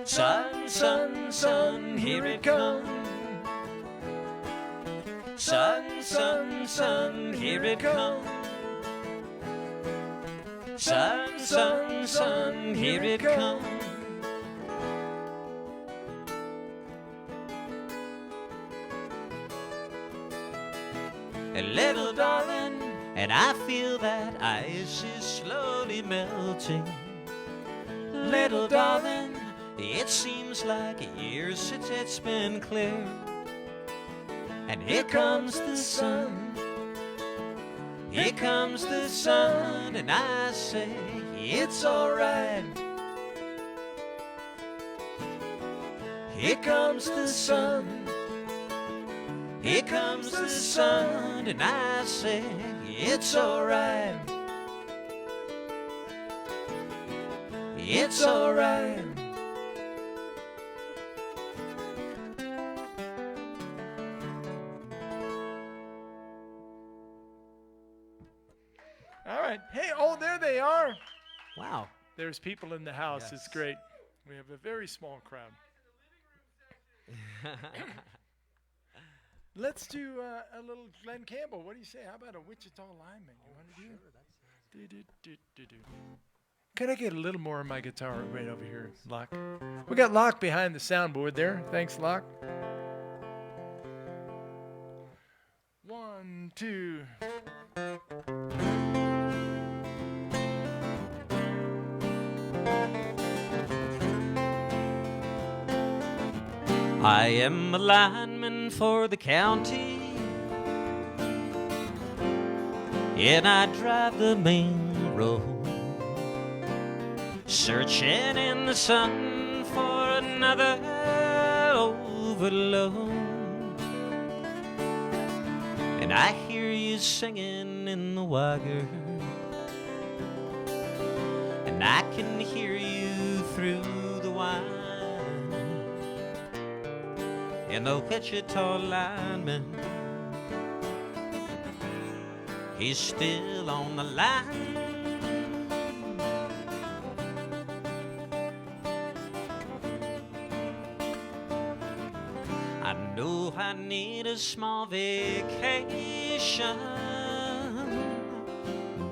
Sun, sun, sun, here it comes. Sun, sun, sun, here it comes. Sun, sun, sun, here it comes. A little darling, and I feel that ice is slowly melting. Little darling, it seems like years since it's been clear. And here comes the sun. Here comes the sun, and I say it's alright. Here comes the sun. Here comes the sun, and I say it's alright. It's alright. All right. Hey, oh, there they are. Wow. There's people in the house. Yes. It's great. We have a very small crowd. Let's do a little Glenn Campbell. What do you say? How about a Wichita lineman? You want to do? Can I get a little more of my guitar right over here, Locke? We got Locke behind the soundboard there. Thanks, Locke. 1, 2. I am a lineman for the county, and I drive the main road, searching in the sun for another overload. And I hear you singing in the wagon, and I can hear you through the wine. And the Wichita lineman, he's still on the line. I know I need a small vacation,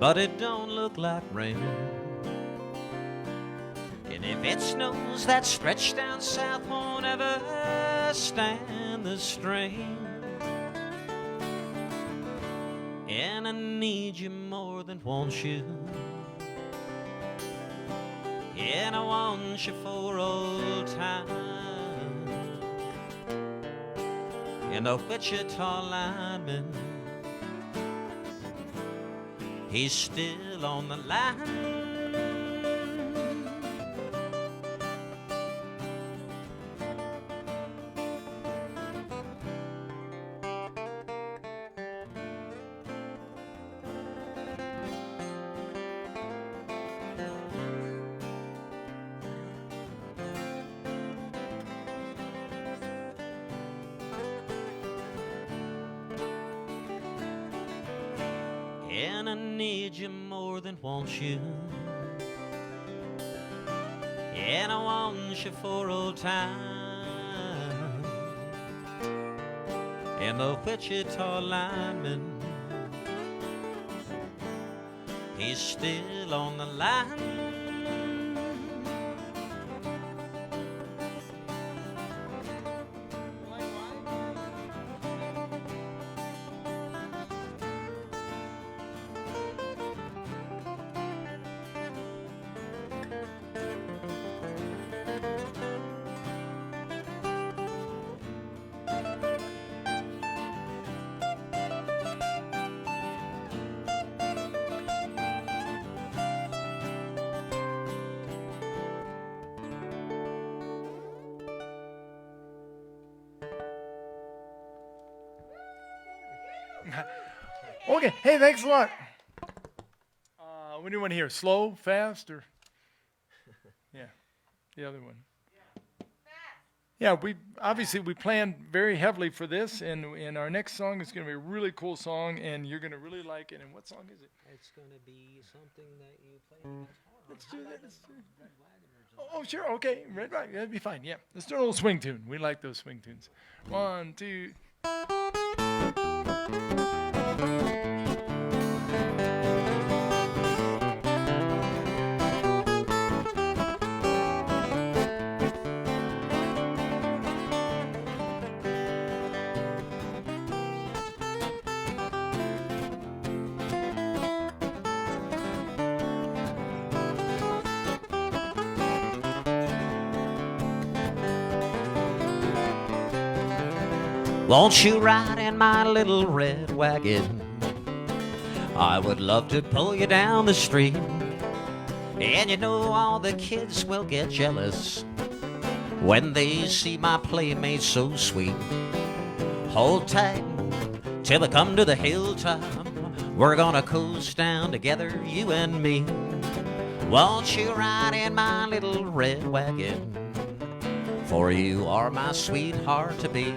but it don't look like rain. And if it snows, that stretch down south won't ever stand the strain. And I need you more than want you, and I want you for old time. And the Wichita lineman, he's still on the line. And I need you more than want you, and I want you for old time. And the Wichita lineman, he's still on the line. Okay. Hey, thanks a lot. What do you want to hear? Slow, fast, or? Yeah, the other one. Yeah, we planned very heavily for this, and our next song is going to be a really cool song, and you're going to really like it. And what song is it? It's going to be something that you play on guitar. Let's do that. Oh, sure. Okay. Red Rock. That'd be fine. Yeah. Let's do a little swing tune. We like those swing tunes. 1, 2. Won't you ride in my little red wagon? I would love to pull you down the street. And you know all the kids will get jealous when they see my playmate so sweet. Hold tight till we come to the hilltop. We're gonna coast down together, you and me. Won't you ride in my little red wagon? For you are my sweetheart to be.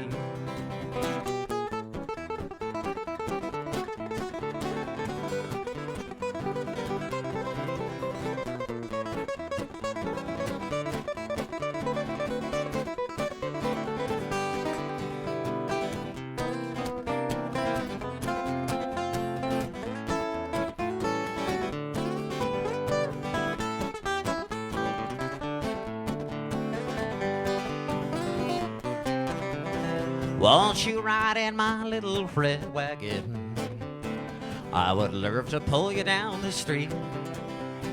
Won't you ride in my little red wagon? I would love to pull you down the street.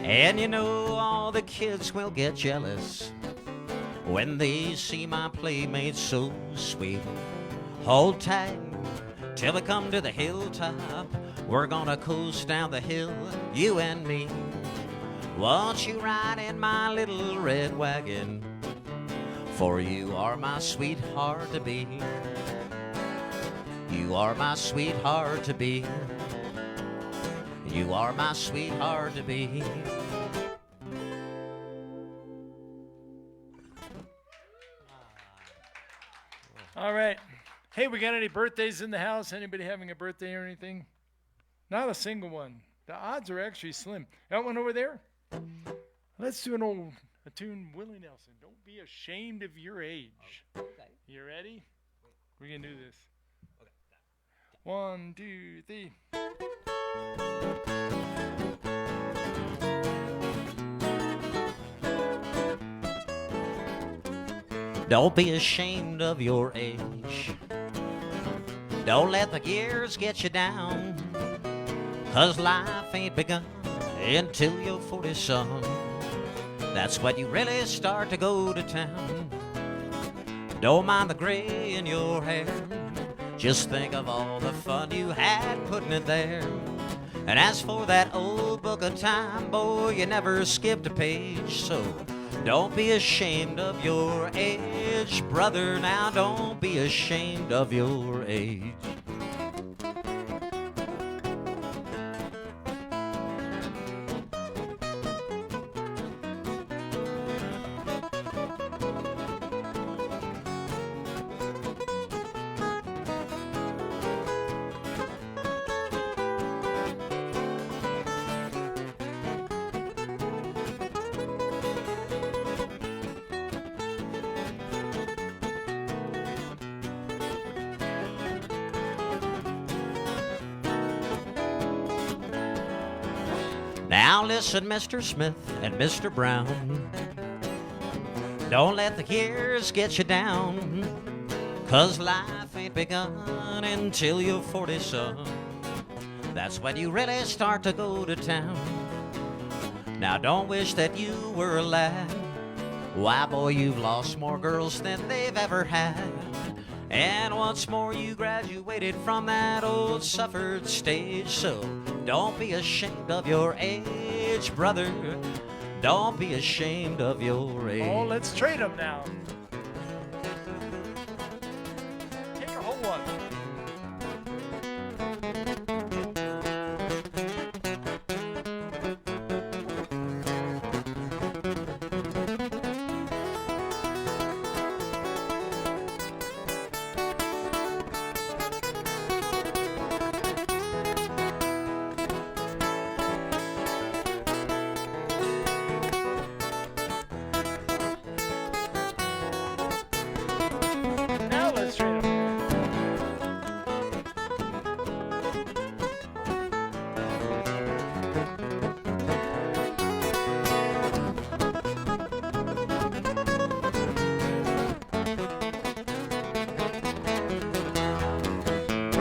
And you know all the kids will get jealous when they see my playmate so sweet. Hold tight till we come to the hilltop. We're gonna coast down the hill, you and me. Won't you ride in my little red wagon? For you are my sweetheart to be. You are my sweetheart to be. You are my sweetheart to be. All right. Hey, we got any birthdays in the house? Anybody having a birthday or anything? Not a single one. The odds are actually slim. Got one over there? Let's do a tune, Willie Nelson. Don't be ashamed of your age. Okay. You ready? We're going to do this. Okay. 1, 2, 3. Don't be ashamed of your age. Don't let the years get you down. 'Cause life ain't begun until you're 40-some. That's when you really start to go to town. Don't mind the gray in your hair. Just think of all the fun you had putting it there. And as for that old book of time, boy, you never skipped a page. So don't be ashamed of your age, brother. Now don't be ashamed of your age. Now listen, Mr. Smith and Mr. Brown. Don't let the years get you down. 'Cause life ain't begun until you're 40-some. That's when you really start to go to town. Now don't wish that you were a lad. Why, boy, you've lost more girls than they've ever had. And once more you graduated from that old suffered stage. So don't be ashamed of your age, brother. Don't be ashamed of your age. Oh, let's trade them now. Take a whole one.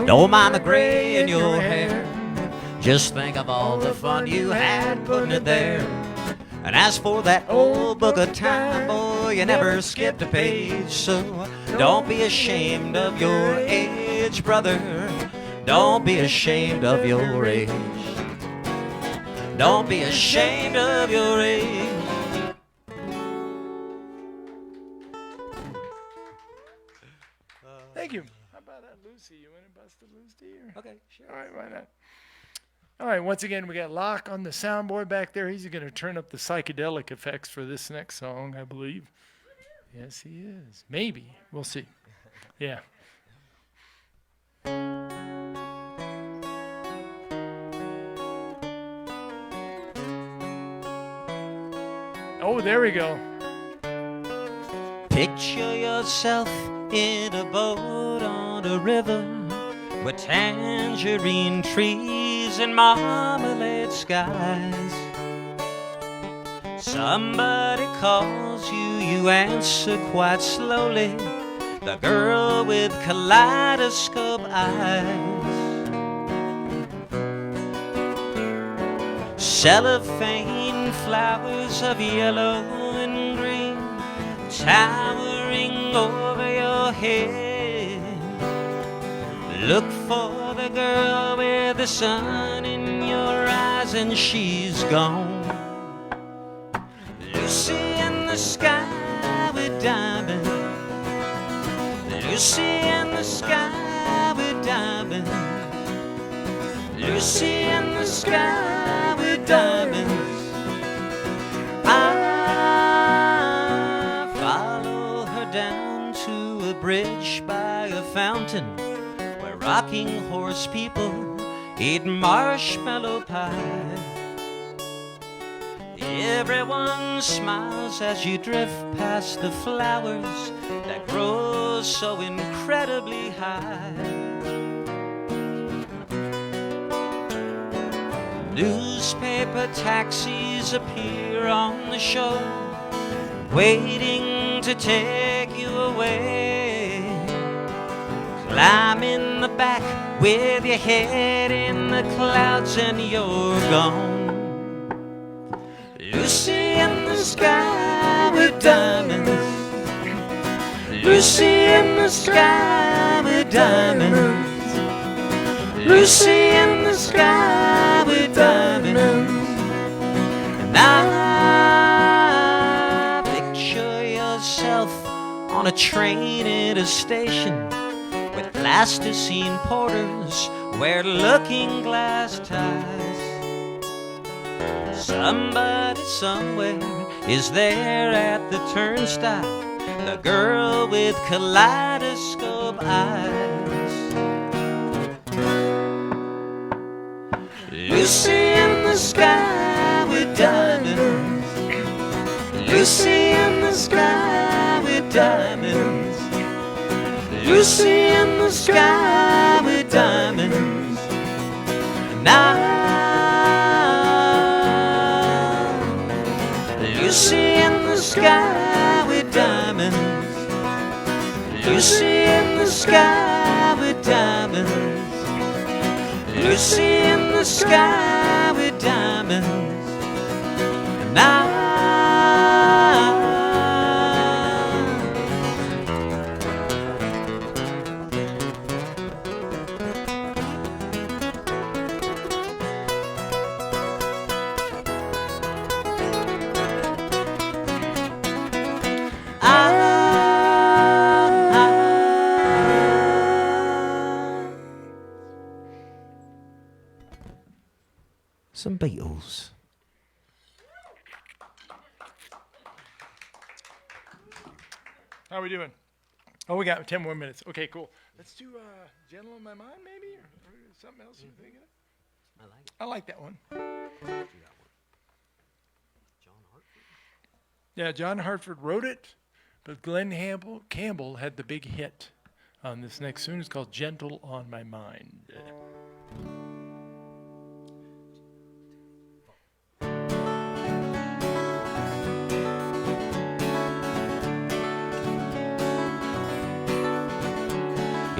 Don't mind the gray in your hair. Just think of all the fun you had putting it there. And as for that old book of time, boy, you never skipped a page. So don't be ashamed of your age, brother. Don't be ashamed of your age. Don't be ashamed of your age. Thank you. How about that, Lucy? You want to bust a Lucy? Or? Okay, sure. All right, why not? All right, once again, we got Locke on the soundboard back there. He's going to turn up the psychedelic effects for this next song, I believe. Yes, he is. Maybe. We'll see. Yeah. Oh, there we go. Picture yourself in a boat on a river with tangerine trees and marmalade skies. Somebody calls you, you answer quite slowly. The girl with kaleidoscope eyes. Cellophane flowers of yellow and green towering over your head. Look for the girl with the sun in your eyes and she's gone. Lucy in the sky with diamonds. Lucy in the sky with diamonds. Lucy in the sky with diamonds. I follow her down to a bridge by a fountain where rocking horse people eat marshmallow pie. Everyone smiles as you drift past the flowers that grow so incredibly high. Newspaper taxis appear on the shore, waiting to take you away. Climb in the back with your head in the clouds and you're gone. Lucy in the sky with diamonds. Lucy in the sky with diamonds. Lucy in the sky with diamonds. And I picture yourself on a train at a station with plasticine porters wear looking glass ties. Somebody somewhere is there at the turnstile, the girl with kaleidoscope eyes. Lucy in the sky with diamonds. Lucy in the sky with diamonds. Lucy in the sky with diamonds. Now Lucy in the sky with diamonds. Lucy in the sky with diamonds. Lucy in the sky with diamonds. And some Beatles. How are we doing? Oh, we got 10 more minutes. Okay, cool. Let's do Gentle on My Mind, maybe? Or something else you're thinking of? I like it. I like that one. Do that one. John Hartford. Yeah, John Hartford wrote it, but Glenn Campbell had the big hit on this next tune. It's called Gentle on My Mind.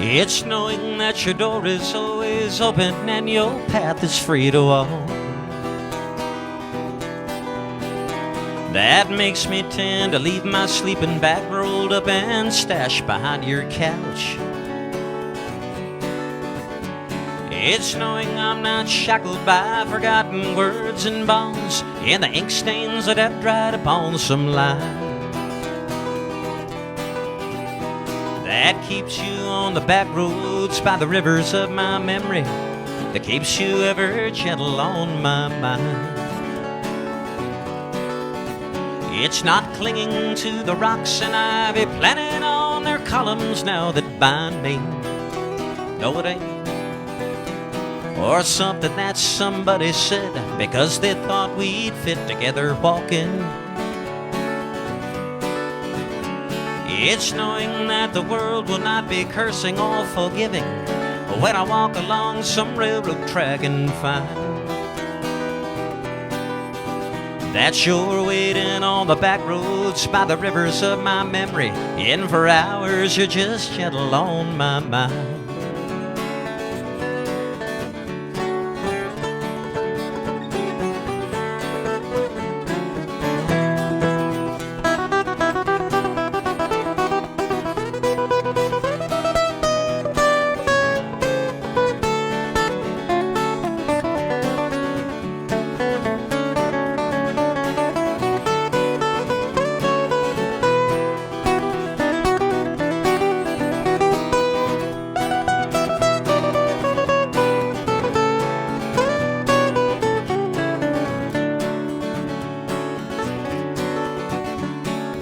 It's knowing that your door is always open and your path is free to walk. That makes me tend to leave my sleeping bag rolled up and stashed behind your couch. It's knowing I'm not shackled by forgotten words and bonds and the ink stains that have dried upon some line. That keeps you on the back roads by the rivers of my memory, that keeps you ever gentle on my mind. It's not clinging to the rocks and ivy planted on their columns now that bind me. No, it ain't. Or something that somebody said because they thought we'd fit together walking. It's knowing that the world will not be cursing or forgiving when I walk along some railroad track and find that you're waiting on the back roads by the rivers of my memory, and for hours you're just gentle on my mind.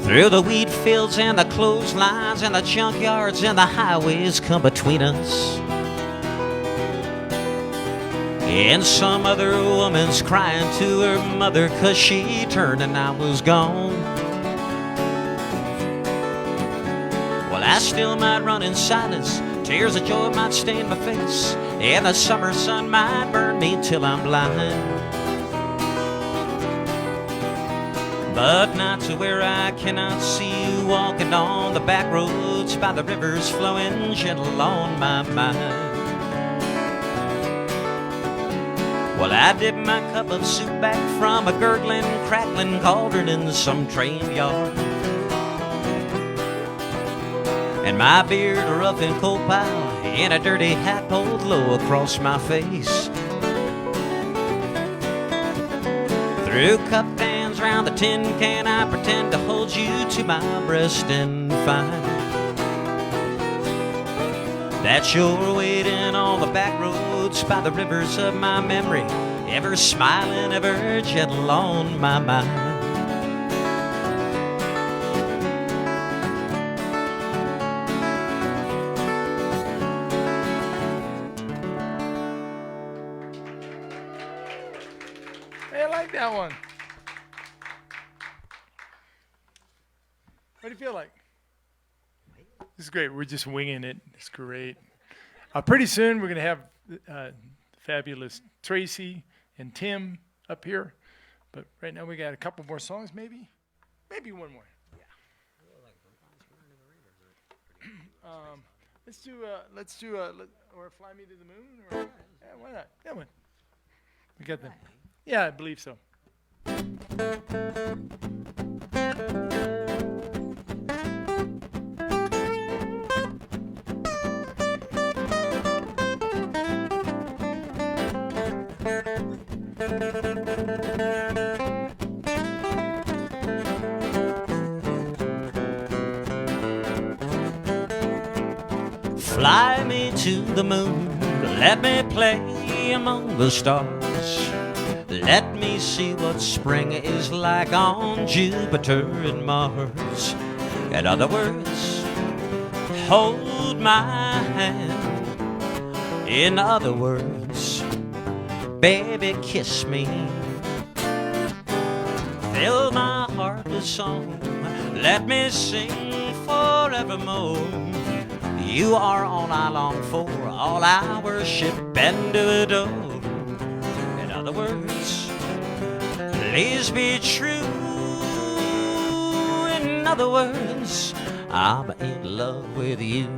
Through the wheat fields and the clotheslines and the junkyards and the highways come between us, and some other woman's crying to her mother 'cause she turned and I was gone. Well, I still might run in silence, tears of joy might stain my face, and the summer sun might burn me till I'm blind. But not to where I cannot see you walking on the back roads by the rivers flowing gentle on my mind. Well, I dip my cup of soup back from a gurgling, crackling cauldron in some train yard, and my beard a rough and coal pile in a dirty hat pulled low across my face. Through cup hands round the tin can, I pretend to hold you to my breast and find that you're waiting on the back roads by the rivers of my memory, ever smiling, ever gentle on my mind. Hey, I like that one. What do you feel like? This is great. We're just winging it. It's great. Pretty soon we're going to have fabulous Tracy and Tim up here. But right now we got a couple more songs, maybe? Maybe one more. Let's do or Fly Me to the Moon. Or, yeah, why not? That one. We got them. Yeah, I believe so. Fly me to the moon, let me play among the stars. Let me see what spring is like on Jupiter and Mars. In other words, hold my hand. In other words, baby, kiss me. Fill my heart with song, let me sing forevermore. You are all I long for, all I worship and do adore. In other words, please be true. In other words, I'm in love with you.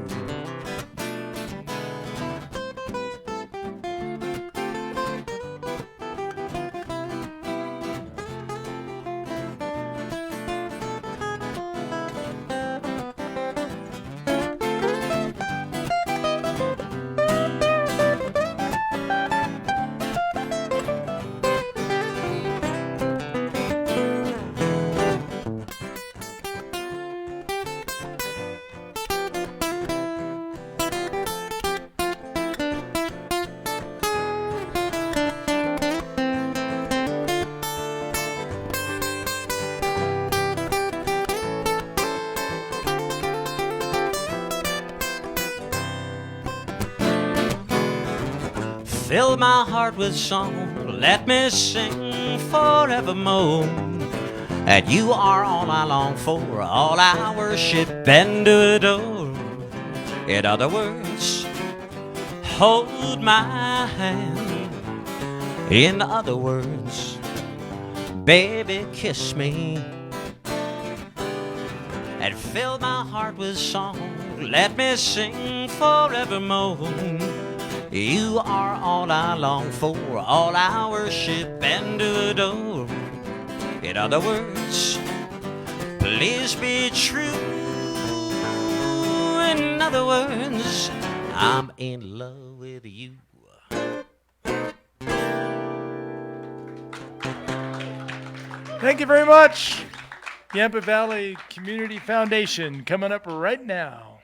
fill my heart with song. Let me sing forevermore. And you are all I long for, all I worship and adore. In other words, hold my hand. In other words, baby, kiss me. And fill my heart with song. Let me sing forevermore. You are all I long for, all I worship and adore. In other words, please be true. In other words, I'm in love with you. Thank you very much. Yampa Valley Community Foundation coming up right now.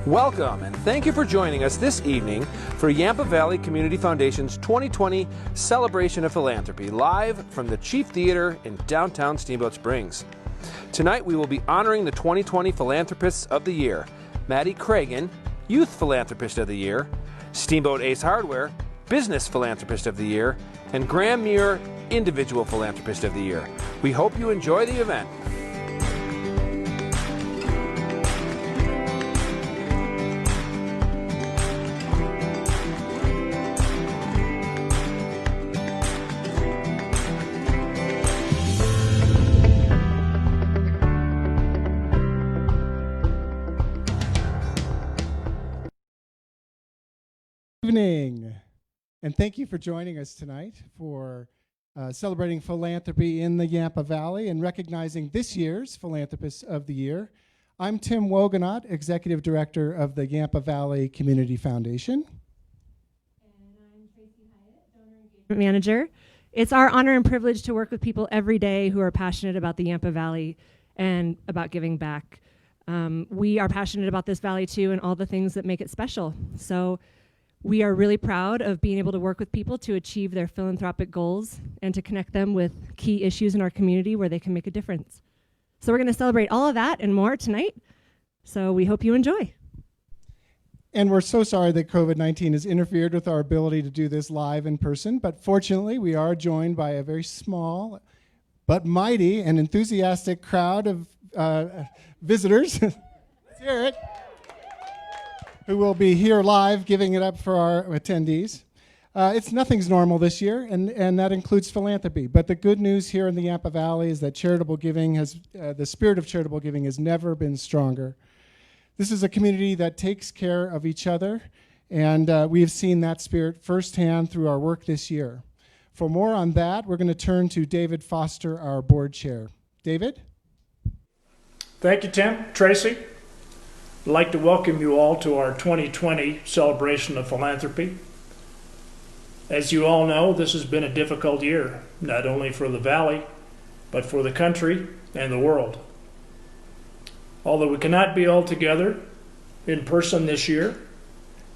Welcome, and thank you for joining us this evening for Yampa Valley Community Foundation's 2020 Celebration of Philanthropy, live from the Chief Theater in downtown Steamboat Springs. Tonight we will be honoring the 2020 Philanthropists of the Year: Maddie Cragen, Youth Philanthropist of the Year; Steamboat Ace Hardware, Business Philanthropist of the Year; and Graham Muir, Individual Philanthropist of the Year. We hope you enjoy the event. Evening, and thank you for joining us tonight for celebrating philanthropy in the Yampa Valley and recognizing this year's Philanthropist of the Year. I'm Tim Woganot, Executive Director of the Yampa Valley Community Foundation. And I'm Tracy Hyatt, Donor Engagement Manager. It's our honor and privilege to work with people every day who are passionate about the Yampa Valley and about giving back. We are passionate about this valley too and all the things that make it special. So we are really proud of being able to work with people to achieve their philanthropic goals and to connect them with key issues in our community where they can make a difference. So we're going to celebrate all of that and more tonight. So we hope you enjoy. And we're so sorry that COVID-19 has interfered with our ability to do this live in person, but fortunately we are joined by a very small but mighty and enthusiastic crowd of visitors. Let's hear it. Who will be here live giving it up for our attendees. Nothing's normal this year, and that includes philanthropy. But the good news here in the Yampa Valley is that charitable giving the spirit of charitable giving has never been stronger. This is a community that takes care of each other, and we have seen that spirit firsthand through our work this year. For more on that, we're going to turn to David Foster, our board chair. David? Thank you, Tim. Tracy? I'd like to welcome you all to our 2020 Celebration of Philanthropy. As you all know, this has been a difficult year, not only for the Valley, but for the country and the world. Although we cannot be all together in person this year,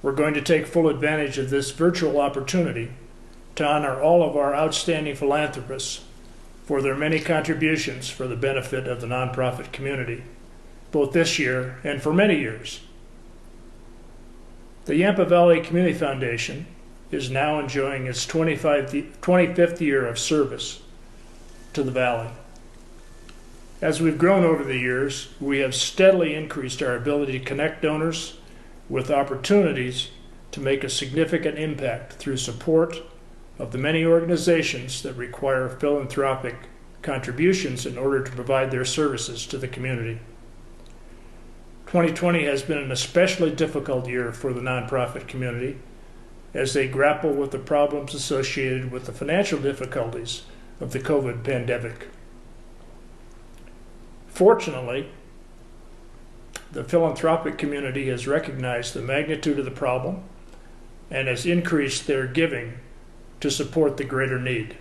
we're going to take full advantage of this virtual opportunity to honor all of our outstanding philanthropists for their many contributions for the benefit of the nonprofit community, both this year and for many years. The Yampa Valley Community Foundation is now enjoying its 25th year of service to the Valley. As we've grown over the years, we have steadily increased our ability to connect donors with opportunities to make a significant impact through support of the many organizations that require philanthropic contributions in order to provide their services to the community. 2020 has been an especially difficult year for the nonprofit community as they grapple with the problems associated with the financial difficulties of the COVID pandemic. Fortunately, the philanthropic community has recognized the magnitude of the problem and has increased their giving to support the greater need.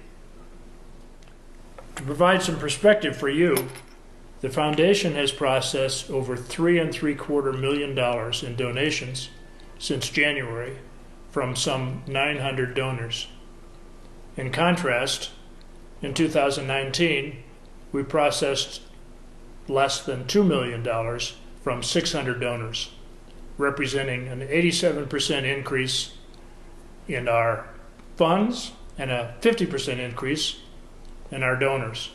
To provide some perspective for you, the foundation has processed over $3.75 million in donations since January from some 900 donors. In contrast, in 2019, we processed less than $2 million from 600 donors, representing an 87% increase in our funds and a 50% increase in our donors.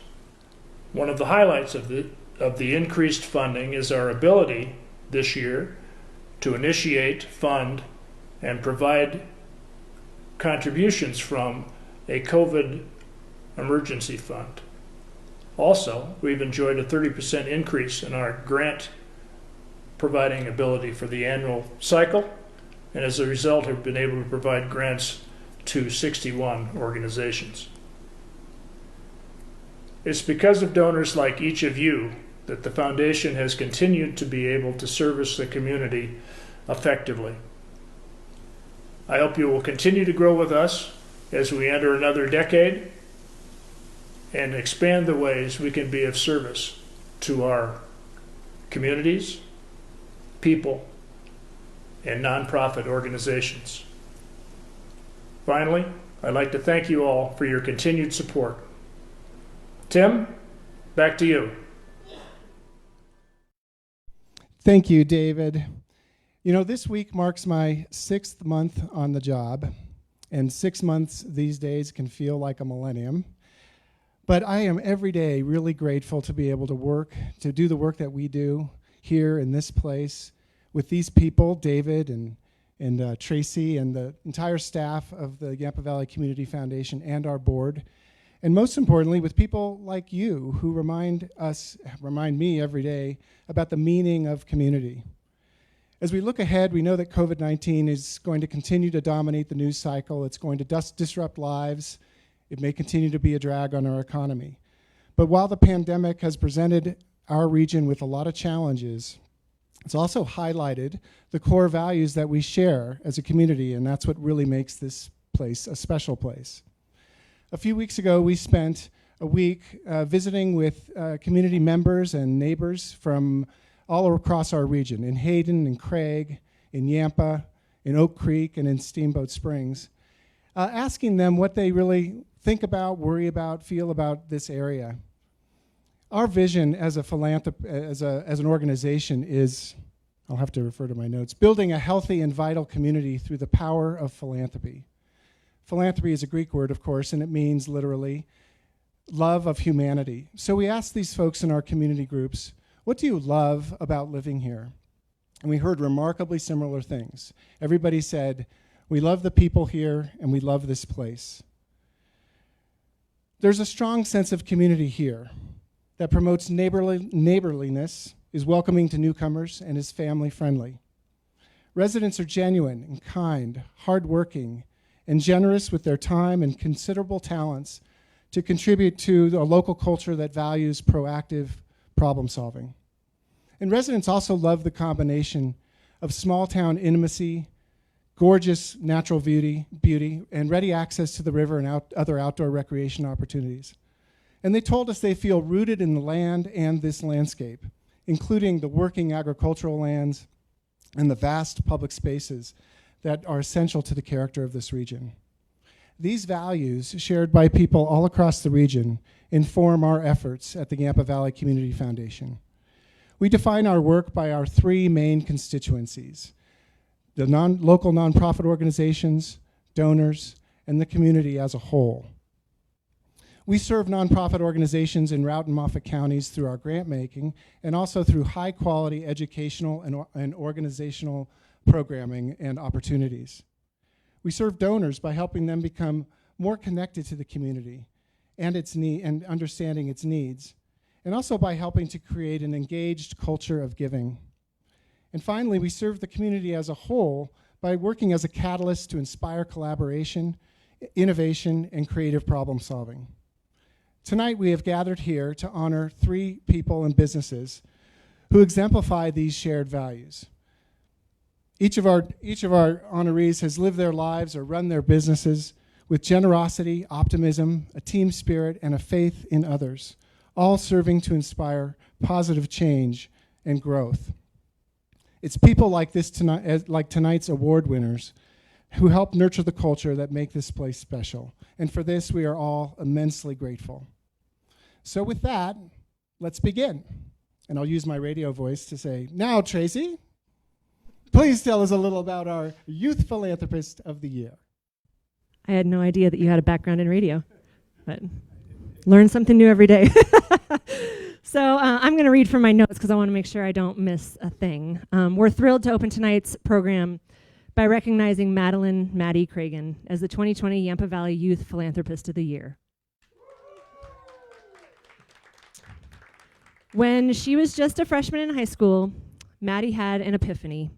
One of the highlights of the increased funding is our ability this year to initiate, fund, and provide contributions from a COVID emergency fund. Also, we've enjoyed a 30% increase in our grant providing ability for the annual cycle, and as a result have been able to provide grants to 61 organizations. It's because of donors like each of you that the foundation has continued to be able to service the community effectively. I hope you will continue to grow with us as we enter another decade and expand the ways we can be of service to our communities, people, and nonprofit organizations. Finally, I'd like to thank you all for your continued support. Tim, back to you. Thank you, David. You know, this week marks my 6th month on the job, and 6 months these days can feel like a millennium. But I am every day really grateful to be able to do the work that we do here in this place with these people, David and Tracy and the entire staff of the Yampa Valley Community Foundation and our board. And most importantly, with people like you who remind me every day about the meaning of community. As we look ahead, we know that COVID-19 is going to continue to dominate the news cycle. It's going to disrupt lives. It may continue to be a drag on our economy. But while the pandemic has presented our region with a lot of challenges, it's also highlighted the core values that we share as a community, and that's what really makes this place a special place. A few weeks ago, we spent a week visiting with community members and neighbors from all across our region, in Hayden and Craig, in Yampa, in Oak Creek, and in Steamboat Springs, asking them what they really think about, worry about, feel about this area. Our vision as a as an organization is, I'll have to refer to my notes, building a healthy and vital community through the power of philanthropy. Philanthropy is a Greek word, of course, and it means literally love of humanity. So we asked these folks in our community groups, what do you love about living here? And we heard remarkably similar things. Everybody said, we love the people here and we love this place. There's a strong sense of community here that promotes neighborliness, is welcoming to newcomers, and is family friendly. Residents are genuine and kind, hardworking, and generous with their time and considerable talents to contribute to a local culture that values proactive problem solving. And residents also love the combination of small town intimacy, gorgeous natural beauty, and ready access to the river and other outdoor recreation opportunities. And they told us they feel rooted in the land and this landscape, including the working agricultural lands and the vast public spaces that are essential to the character of this region. These values, shared by people all across the region, inform our efforts at the Yampa Valley Community Foundation. We define our work by our 3 main constituencies: the local nonprofit organizations, donors, and the community as a whole. We serve nonprofit organizations in Routt and Moffat counties through our grant making and also through high quality educational and organizational programming and opportunities. We serve donors by helping them become more connected to the community and its need and understanding its needs, and also by helping to create an engaged culture of giving. And finally, we serve the community as a whole by working as a catalyst to inspire collaboration, innovation, and creative problem solving. Tonight, we have gathered here to honor 3 people and businesses who exemplify these shared values. Each of our honorees has lived their lives or run their businesses with generosity, optimism, a team spirit, and a faith in others, all serving to inspire positive change and growth. It's people like this tonight, like tonight's award winners, who help nurture the culture that make this place special. And for this, we are all immensely grateful. So with that, let's begin. And I'll use my radio voice to say, now, Tracy, please tell us a little about our Youth Philanthropist of the Year. I had no idea that you had a background in radio, but learn something new every day. So I'm going to read from my notes because I want to make sure I don't miss a thing. We're thrilled to open tonight's program by recognizing Maddie Cragen as the 2020 Yampa Valley Youth Philanthropist of the Year. When she was just a freshman in high school, Maddie had an epiphany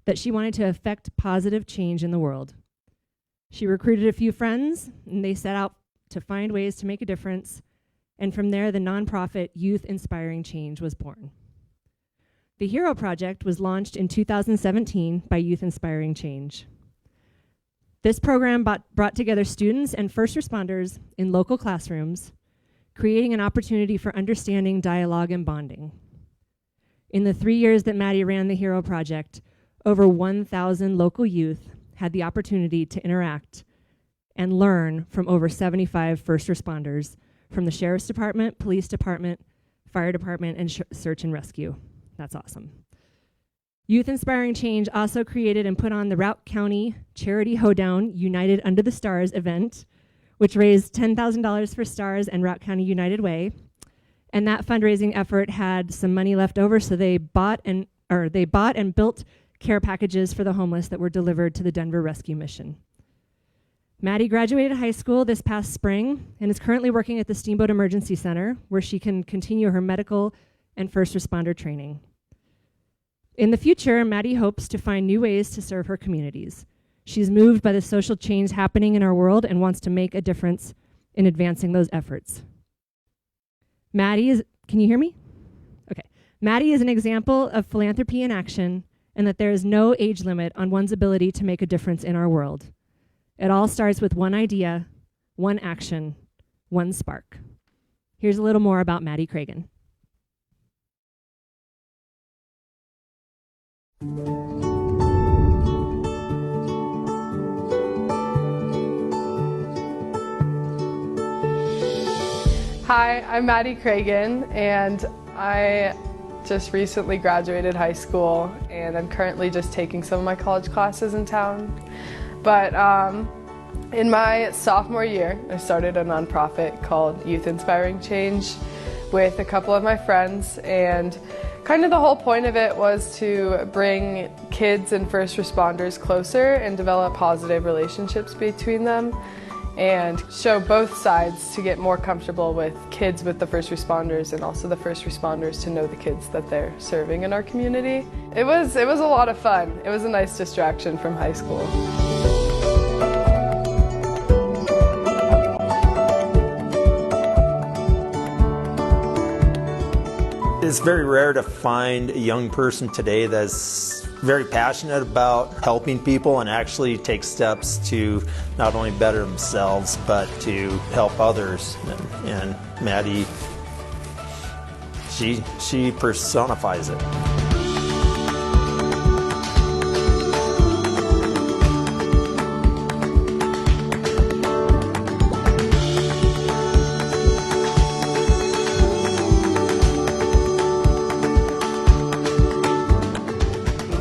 that she wanted to affect positive change in the world. She recruited a few friends, and they set out to find ways to make a difference, and from there, the nonprofit Youth Inspiring Change was born. The Hero Project was launched in 2017 by Youth Inspiring Change. This program brought together students and first responders in local classrooms, creating an opportunity for understanding, dialogue, and bonding. In the 3 years that Maddie ran the Hero Project, over 1,000 local youth had the opportunity to interact and learn from over 75 first responders from the Sheriff's Department, Police Department, Fire Department, and Search and Rescue. That's awesome. Youth Inspiring Change also created and put on the Routt County Charity Hoedown United Under the Stars event, which raised $10,000 for STARS and Routt County United Way. And that fundraising effort had some money left over, so they bought and built care packages for the homeless that were delivered to the Denver Rescue Mission. Maddie graduated high school this past spring and is currently working at the Steamboat Emergency Center, where she can continue her medical and first responder training. In the future, Maddie hopes to find new ways to serve her communities. She's moved by the social change happening in our world and wants to make a difference in advancing those efforts. Can you hear me? Okay. Maddie is an example of philanthropy in action, and that there is no age limit on one's ability to make a difference in our world. It all starts with one idea, one action, one spark. Here's a little more about Maddie Cragen. Hi, I'm Maddie Cragen, and I just recently graduated high school, and I'm currently just taking some of my college classes in town. But in my sophomore year, I started a nonprofit called Youth Inspiring Change with a couple of my friends, and kind of the whole point of it was to bring kids and first responders closer and develop positive relationships between them, and show both sides to get more comfortable with kids with the first responders and also the first responders to know the kids that they're serving in our community. It was a lot of fun. It was a nice distraction from high school. It's very rare to find a young person today that's very passionate about helping people and actually take steps to not only better themselves but to help others. And Maddie, she personifies it.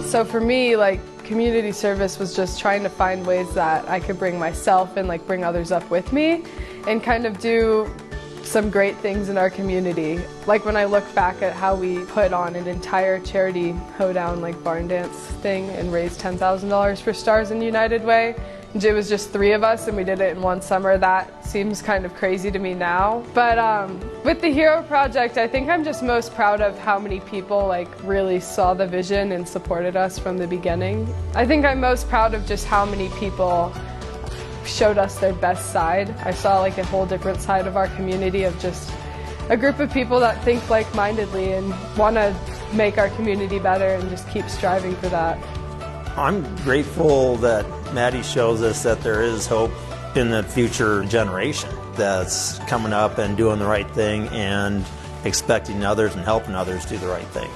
So for me, like, community service was just trying to find ways that I could bring myself and bring others up with me and kind of do some great things in our community. Like when I look back at how we put on an entire charity hoedown barn dance thing and raised $10,000 for STARS and United Way. It was just 3 of us and we did it in one summer. That seems kind of crazy to me now. But with the Hero Project, I think I'm just most proud of how many people really saw the vision and supported us from the beginning. I think I'm most proud of just how many people showed us their best side. I saw a whole different side of our community of just a group of people that think like-mindedly and want to make our community better and just keep striving for that. I'm grateful that Maddie shows us that there is hope in the future generation that's coming up and doing the right thing and expecting others and helping others do the right thing.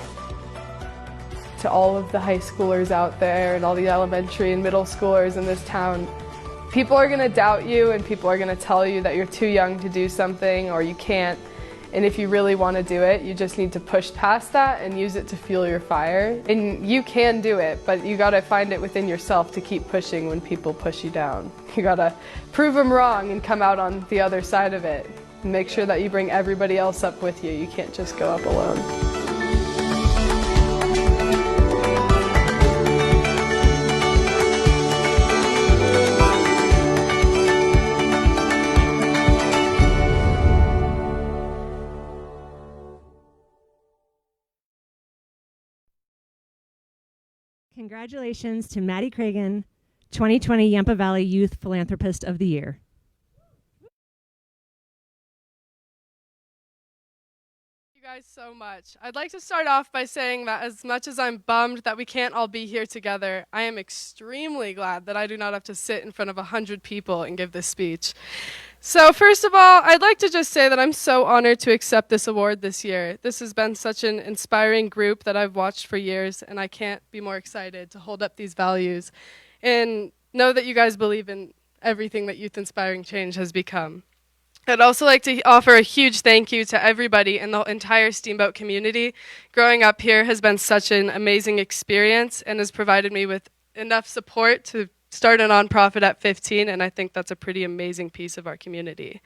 To all of the high schoolers out there and all the elementary and middle schoolers in this town, people are going to doubt you and people are going to tell you that you're too young to do something or you can't. And if you really want to do it, you just need to push past that and use it to fuel your fire. And you can do it, but you got to find it within yourself to keep pushing when people push you down. You got to prove them wrong and come out on the other side of it. And make sure that you bring everybody else up with you. You can't just go up alone. Congratulations to Maddie Cragen, 2020 Yampa Valley Youth Philanthropist of the Year. Thank you guys so much. I'd like to start off by saying that as much as I'm bummed that we can't all be here together, I am extremely glad that I do not have to sit in front of 100 people and give this speech. So first of all, I'd like to just say that I'm so honored to accept this award this year. This has been such an inspiring group that I've watched for years, and I can't be more excited to hold up these values and know that you guys believe in everything that Youth Inspiring Change has become. I'd also like to offer a huge thank you to everybody in the entire Steamboat community. Growing up here has been such an amazing experience and has provided me with enough support to start a nonprofit at 15, and I think that's a pretty amazing piece of our community.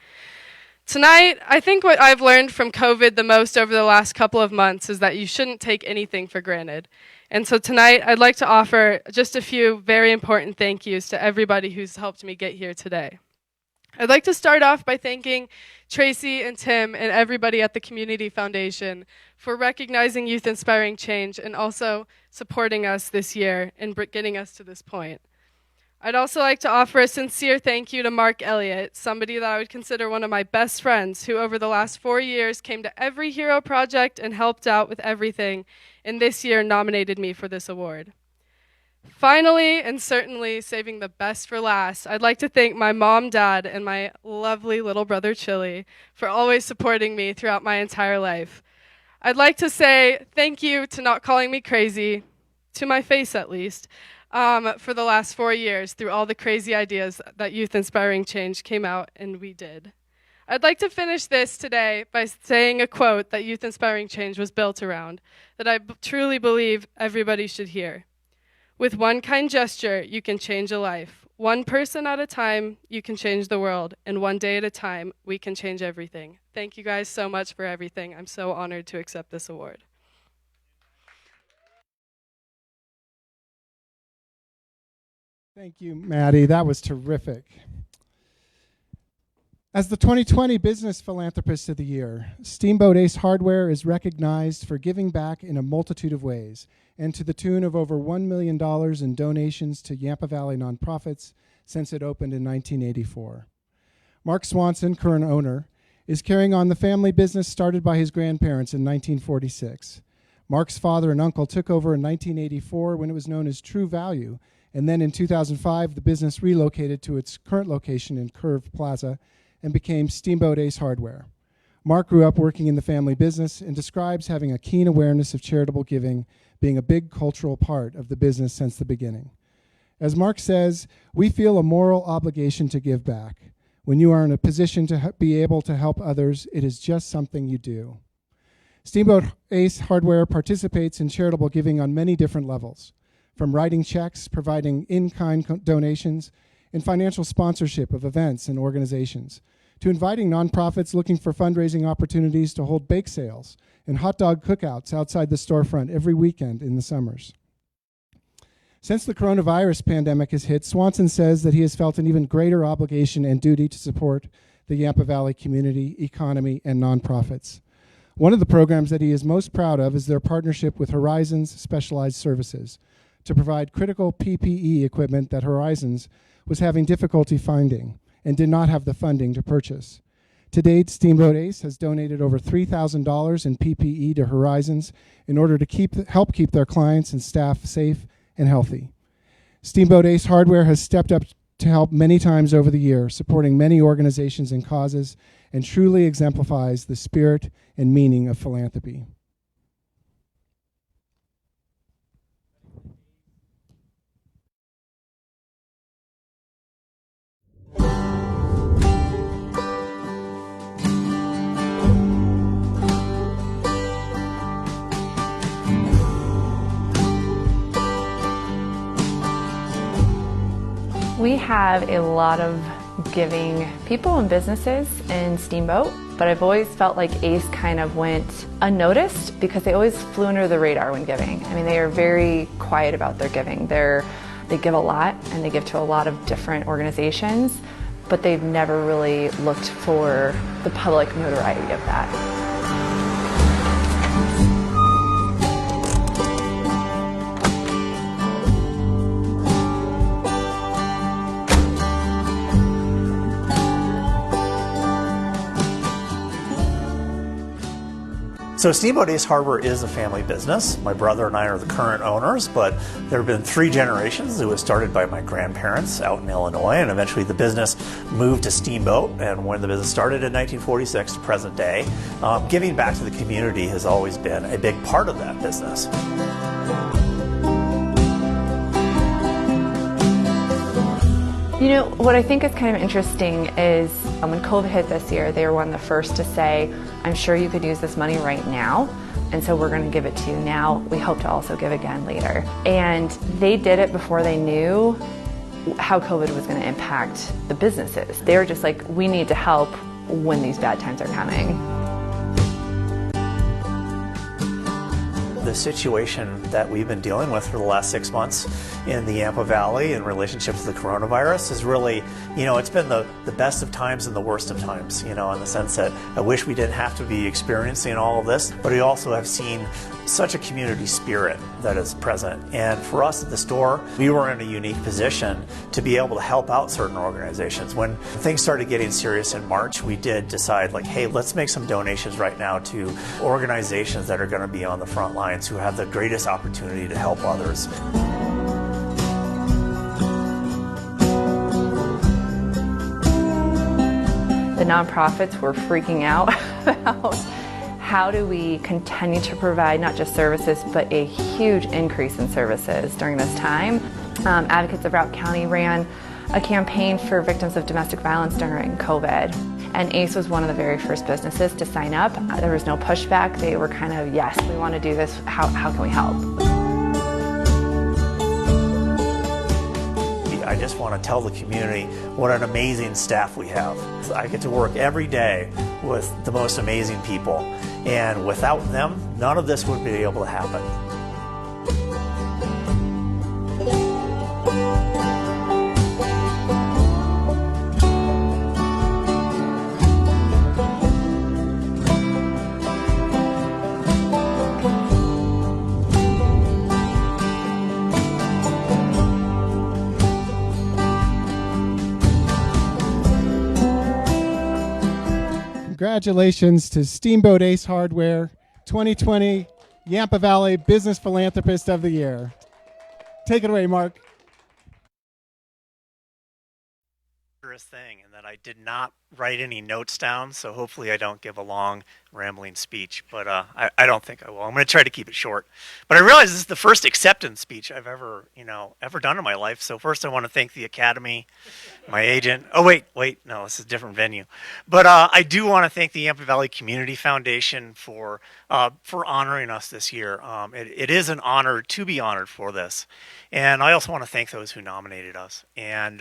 Tonight, I think what I've learned from COVID the most over the last couple of months is that you shouldn't take anything for granted. And so tonight, I'd like to offer just a few very important thank yous to everybody who's helped me get here today. I'd like to start off by thanking Tracy and Tim and everybody at the Community Foundation for recognizing Youth Inspiring Change and also supporting us this year and getting us to this point. I'd also like to offer a sincere thank you to Mark Elliott, somebody that I would consider one of my best friends, who over the last 4 years came to every Hero Project and helped out with everything, and this year nominated me for this award. Finally, and certainly saving the best for last, I'd like to thank my mom, dad, and my lovely little brother, Chili, for always supporting me throughout my entire life. I'd like to say thank you to not calling me crazy, to my face at least, for the last 4 years through all the crazy ideas that Youth Inspiring Change came out and we did. I'd like to finish this today by saying a quote that Youth Inspiring Change was built around that I truly believe everybody should hear. With one kind gesture, you can change a life. One person at a time, you can change the world. And one day at a time, we can change everything. Thank you guys so much for everything. I'm so honored to accept this award. Thank you, Maddie. That was terrific. As the 2020 Business Philanthropist of the Year, Steamboat Ace Hardware is recognized for giving back in a multitude of ways, and to the tune of over $1 million in donations to Yampa Valley nonprofits since it opened in 1984. Mark Swanson, current owner, is carrying on the family business started by his grandparents in 1946. Mark's father and uncle took over in 1984 when it was known as True Value, and then in 2005, the business relocated to its current location in Curve Plaza and became Steamboat Ace Hardware. Mark grew up working in the family business and describes having a keen awareness of charitable giving being a big cultural part of the business since the beginning. As Mark says, we feel a moral obligation to give back. When you are in a position to be able to help others, it is just something you do. Steamboat Ace Hardware participates in charitable giving on many different levels, from writing checks, providing in-kind donations, and financial sponsorship of events and organizations, to inviting nonprofits looking for fundraising opportunities to hold bake sales and hot dog cookouts outside the storefront every weekend in the summers. Since the coronavirus pandemic has hit, Swanson says that he has felt an even greater obligation and duty to support the Yampa Valley community, economy, and nonprofits. One of the programs that he is most proud of is their partnership with Horizons Specialized Services to provide critical PPE equipment that Horizons was having difficulty finding and did not have the funding to purchase. To date, Steamboat Ace has donated over $3,000 in PPE to Horizons in order to help keep their clients and staff safe and healthy. Steamboat Ace Hardware has stepped up to help many times over the year, supporting many organizations and causes, and truly exemplifies the spirit and meaning of philanthropy. We have a lot of giving people and businesses in Steamboat, but I've always felt like ACE kind of went unnoticed because they always flew under the radar when giving. I mean, they are very quiet about their giving. They give a lot and they give to a lot of different organizations, but they've never really looked for the public notoriety of that. So Steamboat Ace Hardware is a family business. My brother and I are the current owners, but there have been 3 generations. It was started by my grandparents out in Illinois, and eventually the business moved to Steamboat. And when the business started in 1946 to present day, giving back to the community has always been a big part of that business. You know, what I think is kind of interesting is when COVID hit this year, they were one of the first to say, I'm sure you could use this money right now, and so we're going to give it to you now. We hope to also give again later. And they did it before they knew how COVID was going to impact the businesses. They were just like, we need to help when these bad times are coming. The situation that we've been dealing with for the last 6 months in the Yampa Valley in relationship to the coronavirus is really, it's been the best of times and the worst of times, in the sense that I wish we didn't have to be experiencing all of this, but we also have seen such a community spirit that is present. And for us at the store, we were in a unique position to be able to help out certain organizations. When things started getting serious in March, we did decide, hey, let's make some donations right now to organizations that are going to be on the front lines, who have the greatest opportunity to help others. The nonprofits were freaking out about how do we continue to provide not just services, but a huge increase in services during this time. Advocates of Route County ran a campaign for victims of domestic violence during COVID. And ACE was one of the very first businesses to sign up. There was no pushback. They were kind of, yes, we want to do this. How can we help? I just want to tell the community what an amazing staff we have. I get to work every day with the most amazing people, and without them, none of this would be able to happen. Congratulations to Steamboat Ace Hardware, 2020 Yampa Valley Business Philanthropist of the Year. Take it away, Mark. Thing, and that I did not write any notes down, so hopefully I don't give a long rambling speech, but I don't think I will. I'm going to try to keep it short. But I realize this is the first acceptance speech I've ever done in my life. So first I want to thank the Academy, my agent. Oh, wait, no, this is a different venue. But I do want to thank the Yampa Valley Community Foundation for honoring us this year. It is an honor to be honored for this. And I also want to thank those who nominated us. And,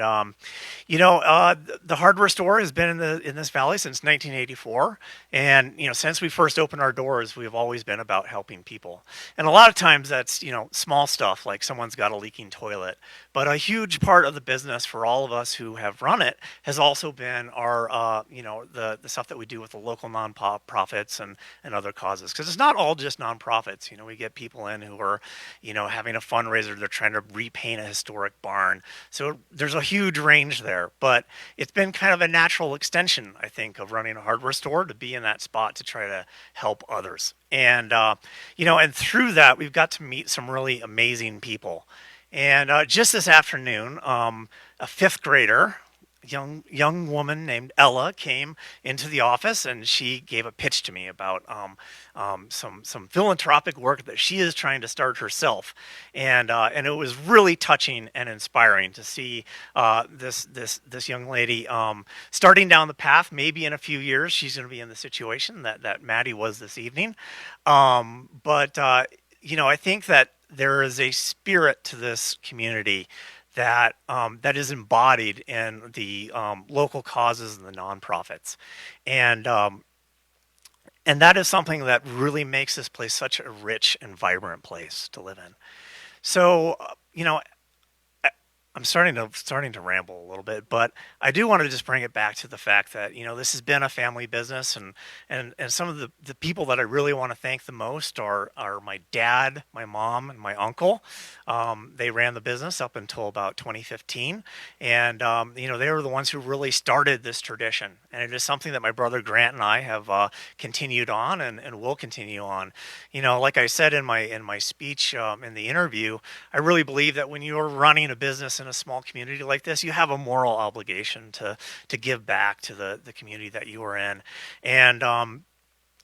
the hardware store has been in this valley since 1984. And, since we first opened our doors, we've always been about helping people. And a lot of times that's, small stuff like someone's got a leaking toilet. But a huge part of the business for all of us who have run it has also been our, the stuff that we do with the local nonprofits and other causes. Because it's not all just nonprofits. We get people in who are, having a fundraiser. They're trying to repaint a historic barn. So there's a huge range there. But it's been kind of a natural extension, I think, of running a hardware store to be in that spot to try to help others. And, and through that, we've got to meet some really amazing people. And just this afternoon, a 5th grader, young woman named Ella, came into the office, and she gave a pitch to me about some philanthropic work that she is trying to start herself, and it was really touching and inspiring to see this young lady starting down the path. Maybe in a few years she's going to be in the situation that Maddie was this evening, but I think that there is a spirit to this community that that is embodied in the local causes and the nonprofits, and that is something that really makes this place such a rich and vibrant place to live in. So, I'm starting to ramble a little bit, but I do want to just bring it back to the fact that, this has been a family business, and some of the people that I really want to thank the most are my dad, my mom, and my uncle. They ran the business up until about 2015, and they were the ones who really started this tradition, and it is something that my brother Grant and I have continued on and will continue on. Like I said in my speech in the interview, I really believe that when you are running a business in a small community like this, you have a moral obligation to give back to the community that you are in. And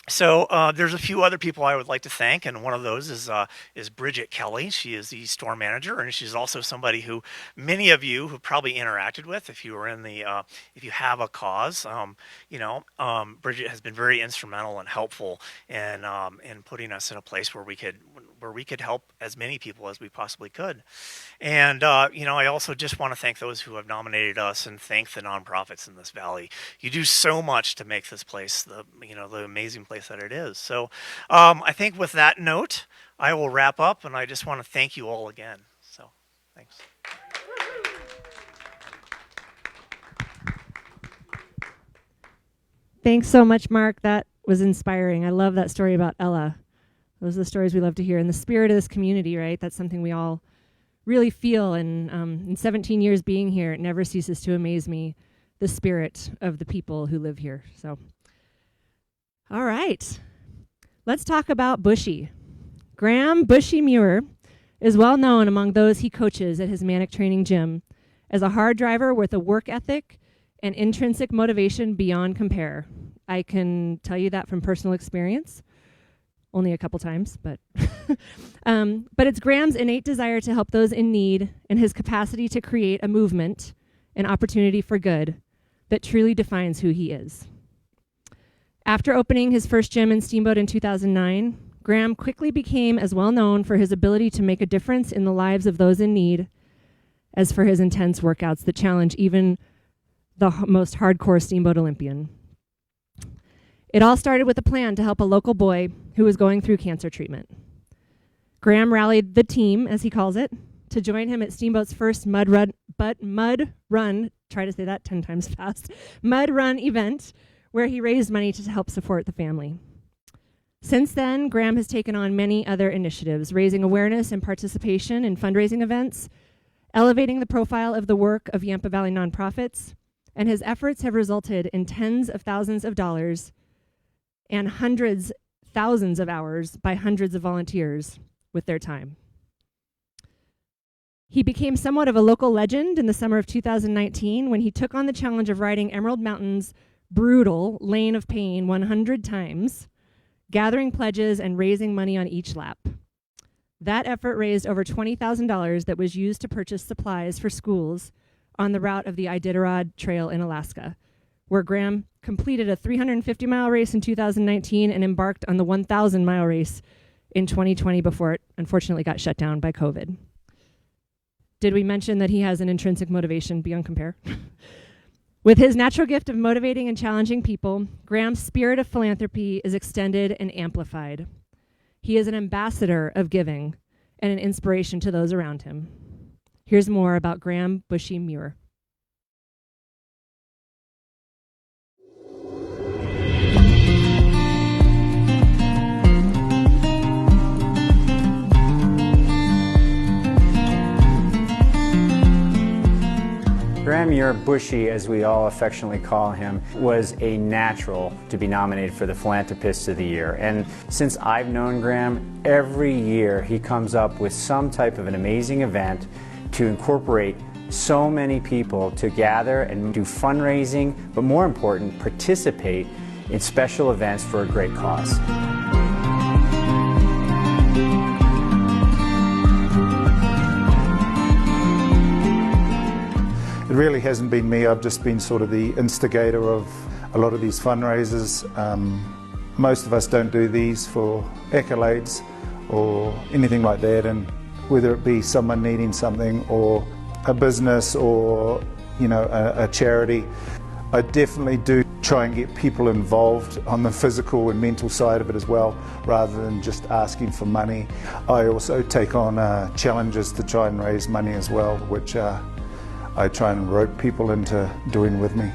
so there's a few other people I would like to thank, and one of those is Bridget Kelly. She is the store manager, and she's also somebody who many of you have probably interacted with if you were in the if you have a cause. Bridget has been very instrumental and helpful in putting us in a place where we could help as many people as we possibly could. And I also just want to thank those who have nominated us and thank the nonprofits in this valley. You do so much to make this place the amazing place that it is. So I think with that note, I will wrap up, and I just want to thank you all again. So thanks. Thanks so much, Mark. That was inspiring. I love that story about Ella. Those are the stories we love to hear. And the spirit of this community, right? That's something we all really feel. And in 17 years being here, it never ceases to amaze me, the spirit of the people who live here. So, all right. Let's talk about Bushy. Graham Bushy Muir is well known among those he coaches at his Manic Training Gym as a hard driver with a work ethic and intrinsic motivation beyond compare. I can tell you that from personal experience. Only a couple times, but it's Graham's innate desire to help those in need and his capacity to create a movement, an opportunity for good, that truly defines who he is. After opening his first gym in Steamboat in 2009, Graham quickly became as well known for his ability to make a difference in the lives of those in need as for his intense workouts that challenge even the most hardcore Steamboat Olympian. It all started with a plan to help a local boy who was going through cancer treatment. Graham rallied the team, as he calls it, to join him at Steamboat's first mud run, try to say that 10 times fast, mud run event, where he raised money to help support the family. Since then, Graham has taken on many other initiatives, raising awareness and participation in fundraising events, elevating the profile of the work of Yampa Valley nonprofits, and his efforts have resulted in tens of thousands of dollars and thousands of hours by hundreds of volunteers with their time. He became somewhat of a local legend in the summer of 2019 when he took on the challenge of riding Emerald Mountain's brutal lane of pain 100 times, gathering pledges and raising money on each lap. That effort raised over $20,000 that was used to purchase supplies for schools on the route of the Iditarod Trail in Alaska, where Graham completed a 350-mile race in 2019 and embarked on the 1,000-mile race in 2020 before it unfortunately got shut down by COVID. Did we mention that he has an intrinsic motivation beyond compare? With his natural gift of motivating and challenging people, Graham's spirit of philanthropy is extended and amplified. He is an ambassador of giving and an inspiration to those around him. Here's more about Graham Bushy Muir. Graham Muir, Bushy, as we all affectionately call him, was a natural to be nominated for the Philanthropist of the Year. And since I've known Graham, every year he comes up with some type of an amazing event to incorporate so many people to gather and do fundraising, but more important, participate in special events for a great cause. It really hasn't been me. I've just been sort of the instigator of a lot of these fundraisers. Most of us don't do these for accolades or anything like that, and whether it be someone needing something or a business or, a charity, I definitely do try and get people involved on the physical and mental side of it as well, rather than just asking for money. I also take on challenges to try and raise money as well, which I try and rope people into doing with me.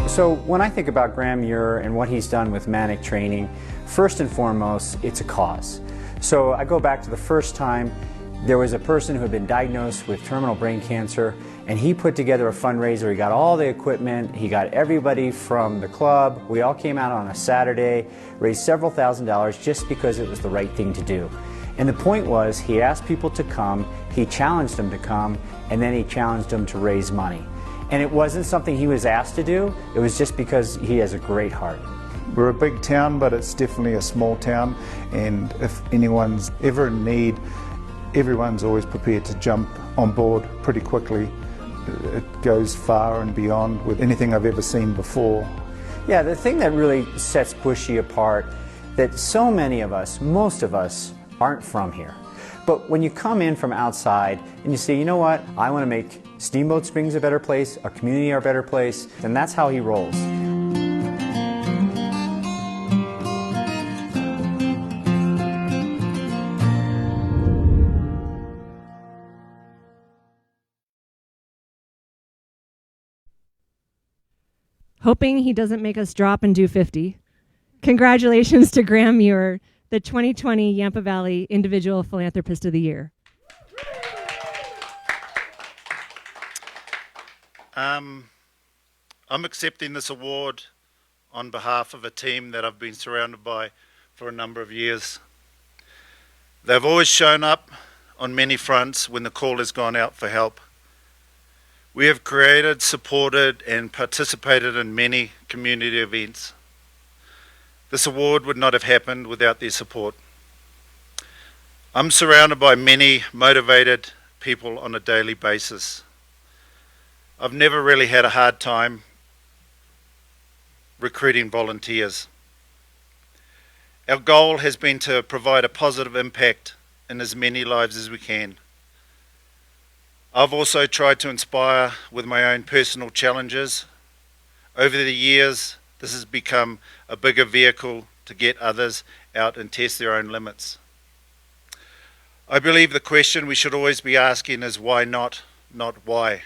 So when I think about Graham Muir and what he's done with Manic Training, first and foremost, it's a cause. So I go back to the first time there was a person who had been diagnosed with terminal brain cancer, and he put together a fundraiser. He got all the equipment, he got everybody from the club. We all came out on a Saturday, raised several $1,000s just because it was the right thing to do. And the point was, he asked people to come, he challenged them to come, and then he challenged them to raise money. And it wasn't something he was asked to do, it was just because he has a great heart. We're a big town, but it's definitely a small town, and if anyone's ever in need, everyone's always prepared to jump on board pretty quickly. It goes far and beyond with anything I've ever seen before. Yeah, the thing that really sets Bushy apart, that so many of us, most of us, aren't from here. But when you come in from outside and you say, you know what, I want to make Steamboat Springs a better place, our community a better place, then that's how he rolls. Hoping he doesn't make us drop and do 50. Congratulations to Graham Muir, the 2020 Yampa Valley Individual Philanthropist of the Year. I'm accepting this award on behalf of a team that I've been surrounded by for a number of years. They've always shown up on many fronts when the call has gone out for help. We have created, supported, and participated in many community events. This award would not have happened without their support. I'm surrounded by many motivated people on a daily basis. I've never really had a hard time recruiting volunteers. Our goal has been to provide a positive impact in as many lives as we can. I've also tried to inspire with my own personal challenges. Over the years, this has become a bigger vehicle to get others out and test their own limits. I believe the question we should always be asking is why not why.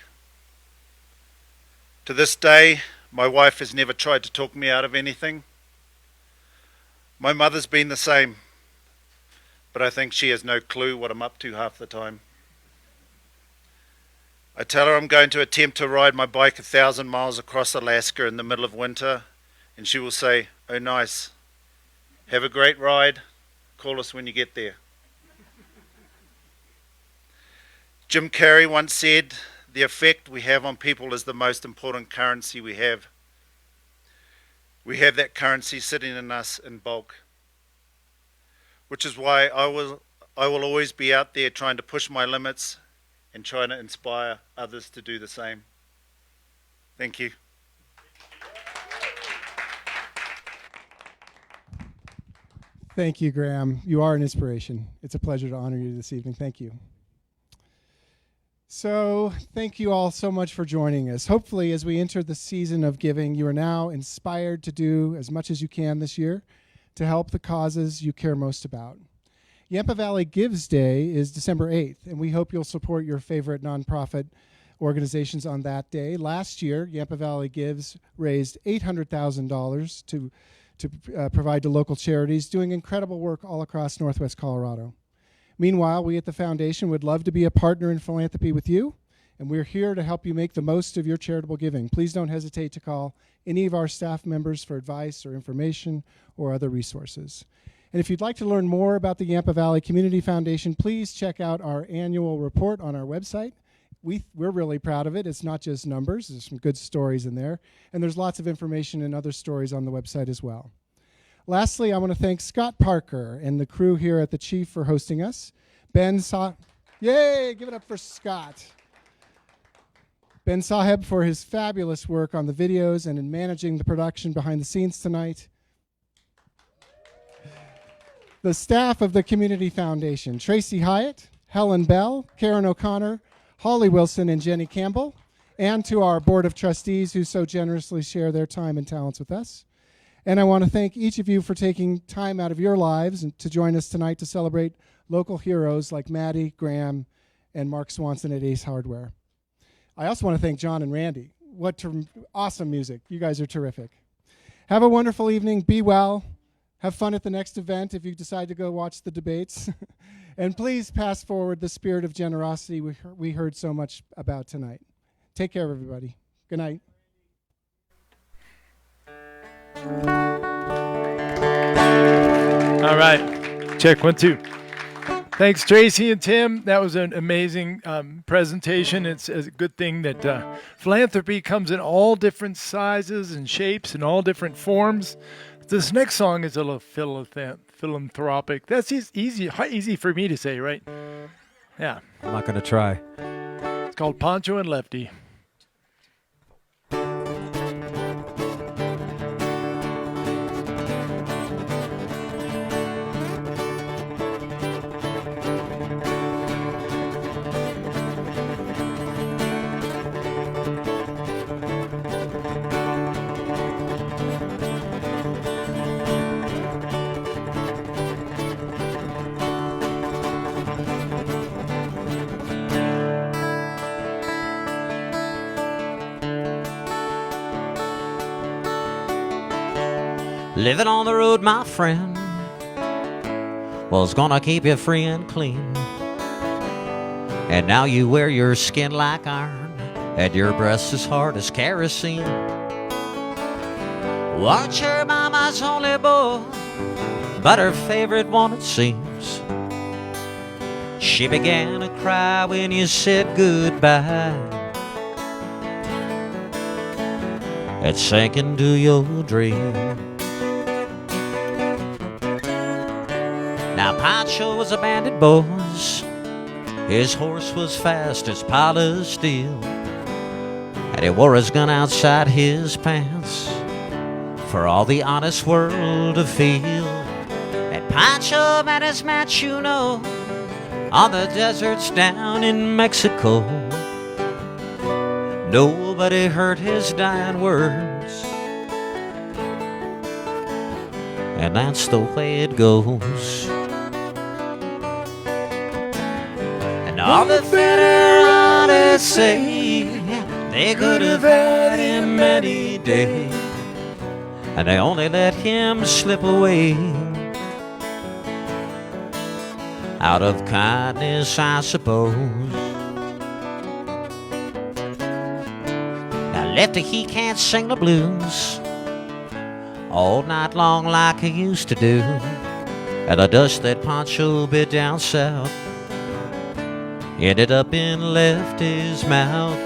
To this day, my wife has never tried to talk me out of anything. My mother's been the same, but I think she has no clue what I'm up to half the time. I tell her I'm going to attempt to ride my bike 1,000 miles across Alaska in the middle of winter, and she will say, "Oh, nice. Have a great ride. Call us when you get there." Jim Carrey once said, "The effect we have on people is the most important currency we have." We have that currency sitting in us in bulk, which is why I will always be out there trying to push my limits and trying to inspire others to do the same. Thank you. Thank you, Graham. You are an inspiration. It's a pleasure to honor you this evening. Thank you. So thank you all so much for joining us. Hopefully, as we enter the season of giving, you are now inspired to do as much as you can this year to help the causes you care most about. Yampa Valley Gives Day is December 8th, and we hope you'll support your favorite nonprofit organizations on that day. Last year, Yampa Valley Gives raised $800,000 to provide to local charities, doing incredible work all across Northwest Colorado. Meanwhile, we at the Foundation would love to be a partner in philanthropy with you, and we're here to help you make the most of your charitable giving. Please don't hesitate to call any of our staff members for advice or information or other resources. And if you'd like to learn more about the Yampa Valley Community Foundation, please check out our annual report on our website. We're really proud of it. It's not just numbers. There's some good stories in there. And there's lots of information and other stories on the website as well. Lastly, I want to thank Scott Parker and the crew here at the Chief for hosting us. Yay, give it up for Scott. Ben Saheb for his fabulous work on the videos and in managing the production behind the scenes tonight. The staff of the Community Foundation, Tracy Hyatt, Helen Bell, Karen O'Connor, Holly Wilson, and Jenny Campbell, and to our Board of Trustees who so generously share their time and talents with us. And I want to thank each of you for taking time out of your lives and to join us tonight to celebrate local heroes like Maddie, Graham, and Mark Swanson at Ace Hardware. I also want to thank John and Randy. What awesome music. You guys are terrific. Have a wonderful evening. Be well. Have fun at the next event if you decide to go watch the debates. And please pass forward the spirit of generosity we heard so much about tonight. Take care, everybody. Good night. All right. Check 1, 2. Thanks, Tracy and Tim. That was an amazing presentation. It's a good thing that philanthropy comes in all different sizes and shapes and all different forms. This next song is a little philanthropic. That's easy for me to say, right? Yeah. I'm not going to try. It's called Poncho and Lefty. Living on the road, my friend, well, it's gonna keep you free and clean. And now you wear your skin like iron, and your breasts as hard as kerosene. Weren't your mama's only boy, but her favorite one, it seems. She began to cry when you said goodbye. It sank into your dream. Now Pancho was a bandit, boys. His horse was fast as polished steel, and he wore his gun outside his pants for all the honest world to feel. And Pancho met his match, you know, on the deserts down in Mexico. Nobody heard his dying words, and that's the way it goes. And all the federales say they could have had him any day, and they only let him slip away out of kindness, I suppose. Now Lefty, he can't sing the blues all night long like he used to do, and the dust that Pancho bit down south ended up in Lefty's mouth.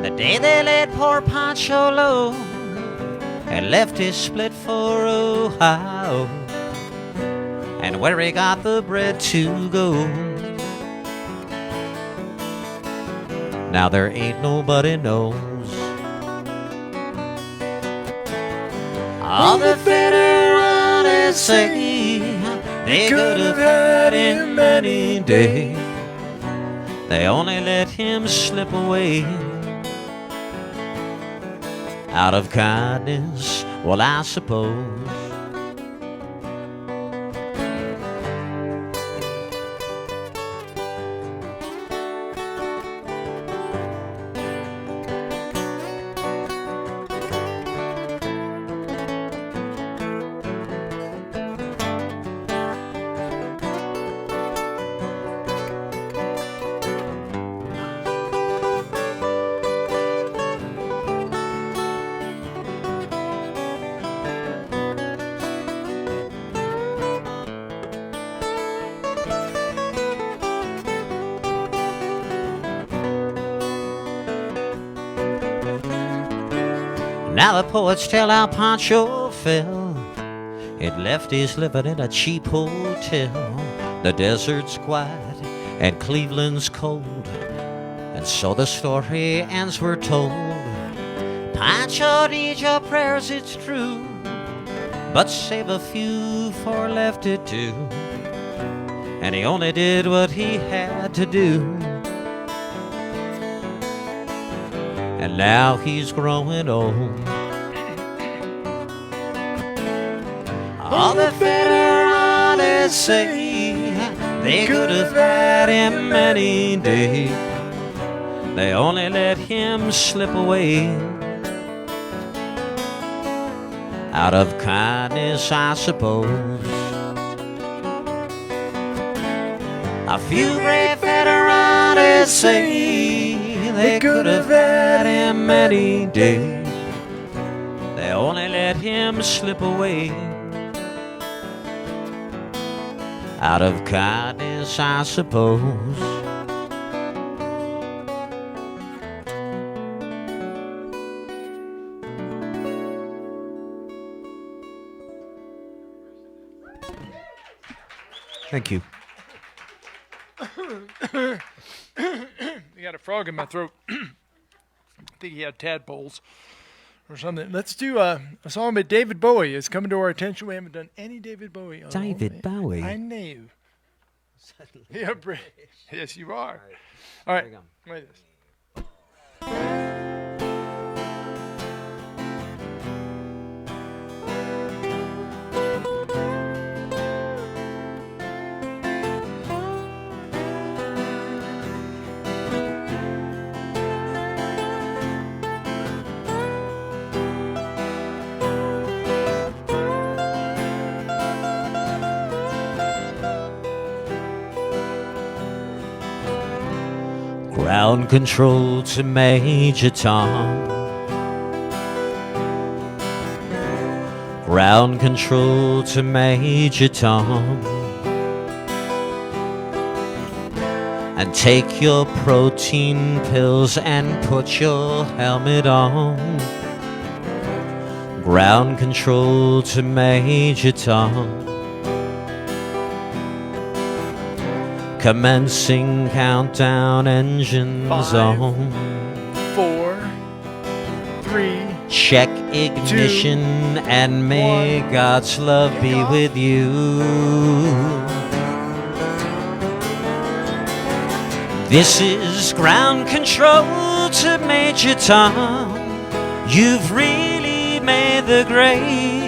The day they let poor Pancho low and Lefty split for Ohio, and where he got the bread to go, now there ain't nobody knows. All the federales say they could have had him any day, they only let him slip away out of kindness, well, I suppose. Now the poets tell how Pancho fell. It Lefty's living in a cheap hotel. The desert's quiet and Cleveland's cold, and And so the story ends, we're told. Pancho needs your prayers, it's true, but save a few for left to do. And he only did what he had to do. And now he's growing old. All the veterans say they could have had him any day. They only let him slip away. Out of kindness, I suppose. A few great veterans say they could have had him any day. They only let him slip away. Out of kindness, I suppose. Thank you. I got a frog in my throat. I think he had tadpoles or something. Let's do a song by David Bowie. It's coming to our attention. We haven't done any David Bowie. David Bowie. I know. Yeah, yes, you are. All right. Wait this. Ground control to Major Tom. Ground control to Major Tom. And take your protein pills and put your helmet on. Ground control to Major Tom. Commencing countdown, engines 5, on. 4, 3. Check ignition, 2, and may 1. God's love be with you. This is ground control to Major Tom. You've really made the grade.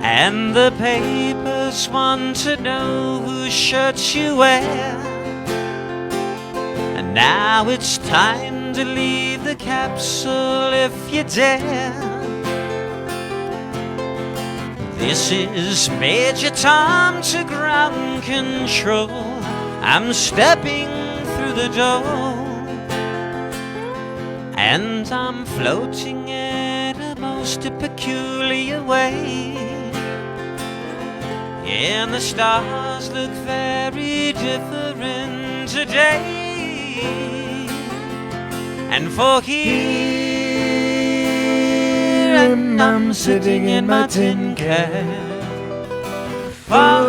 And the papers want to know whose shirts you wear. And now it's time to leave the capsule if you dare. This is Major Tom to ground control. I'm stepping through the door. And I'm floating in a most peculiar way. And the stars look very different today. And for here I'm sitting in my tin can, far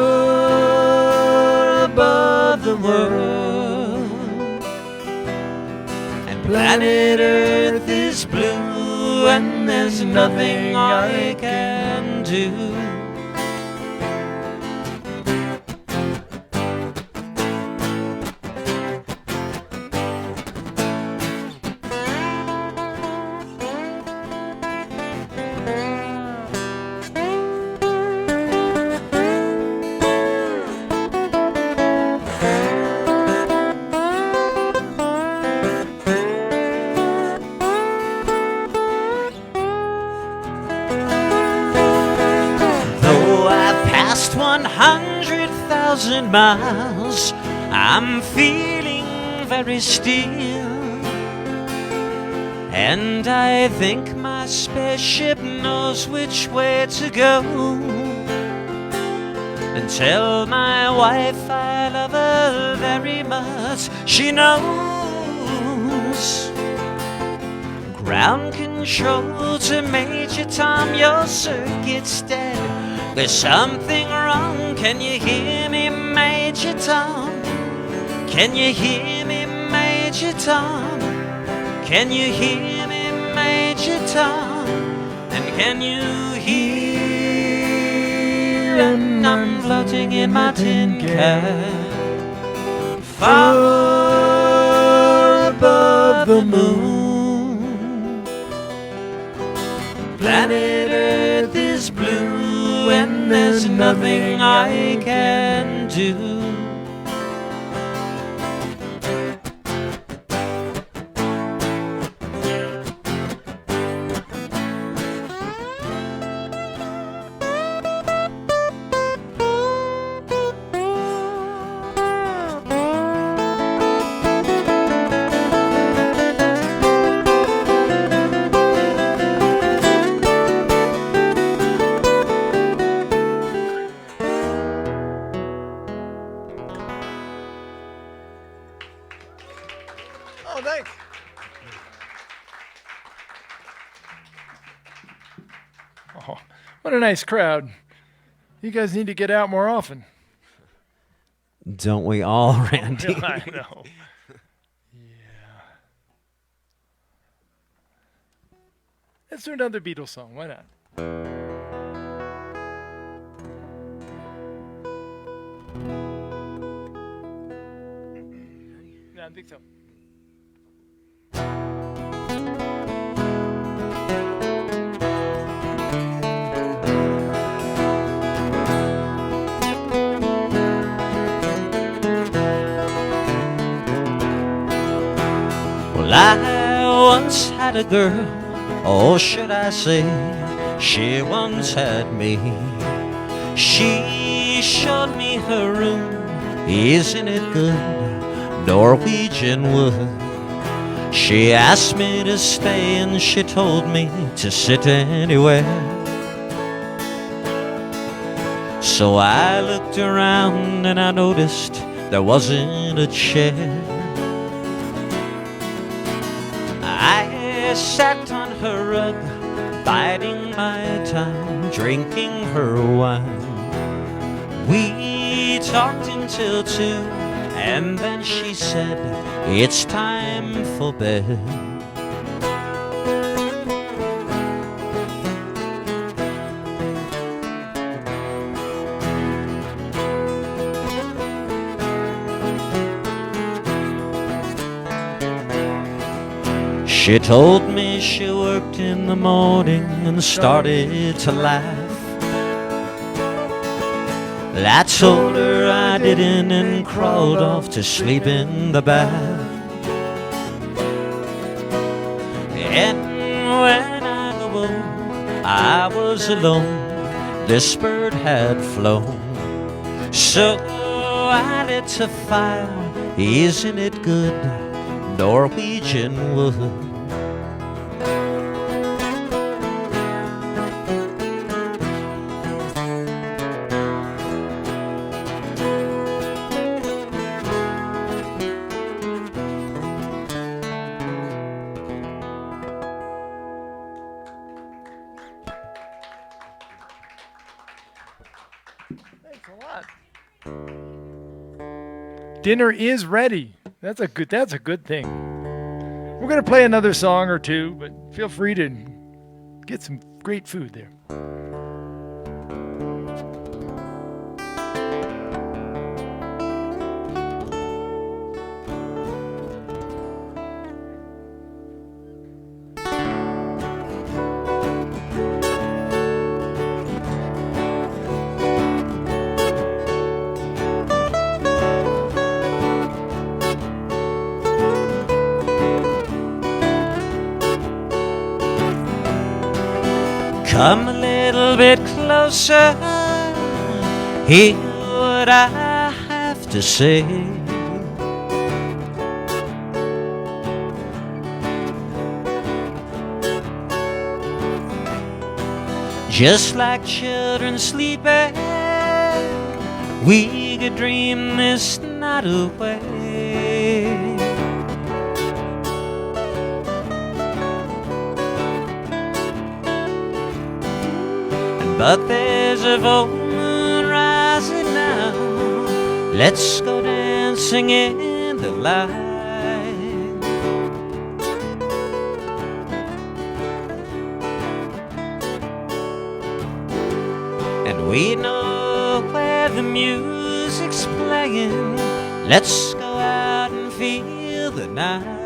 above the world. And planet Earth is blue, and there's nothing I can do. Though I've passed 100,000 miles, I'm feeling very still. And I think my spaceship knows which way to go. And tell my wife I love her very much. She knows. Ground control to Major Tom, your circuit's dead. There's something wrong. Can you hear me, Major Tom? Can you hear me, Major Major Tom? Can you hear me, Major Tom? And can you hear? And I'm floating in my tin can, far above the moon. Planet Earth is blue, and there's nothing I can do. Oh, thanks. Oh, what a nice crowd. You guys need to get out more often. Don't we all, Randy? I know. Yeah. Let's do another Beatles song. Why not? No, I think so. Well, I once had a girl, or should I say, she once had me. She showed me her room, isn't it good? Norwegian wood. She asked me to stay and she told me to sit anywhere. So I looked around and I noticed there wasn't a chair. I sat on her rug, biding my time, drinking her wine. We talked until 2, and then she said, it's time for bed. She told me she worked in the morning and started to laugh. I told her I didn't and crawled off to sleep in the bath. And when I awoke, I was alone. This bird had flown. So I lit a fire. Isn't it good? Norwegian wood. Thanks a lot. Dinner is ready. That's a good thing. We're going to play another song or two, but feel free to get some great food there. Come a little bit closer, hear what I have to say. Just like children sleeping, we could dream this night away. But there's a full moon rising now. Let's go dancing in the light. We know where the music's playing. Let's go out and feel the night.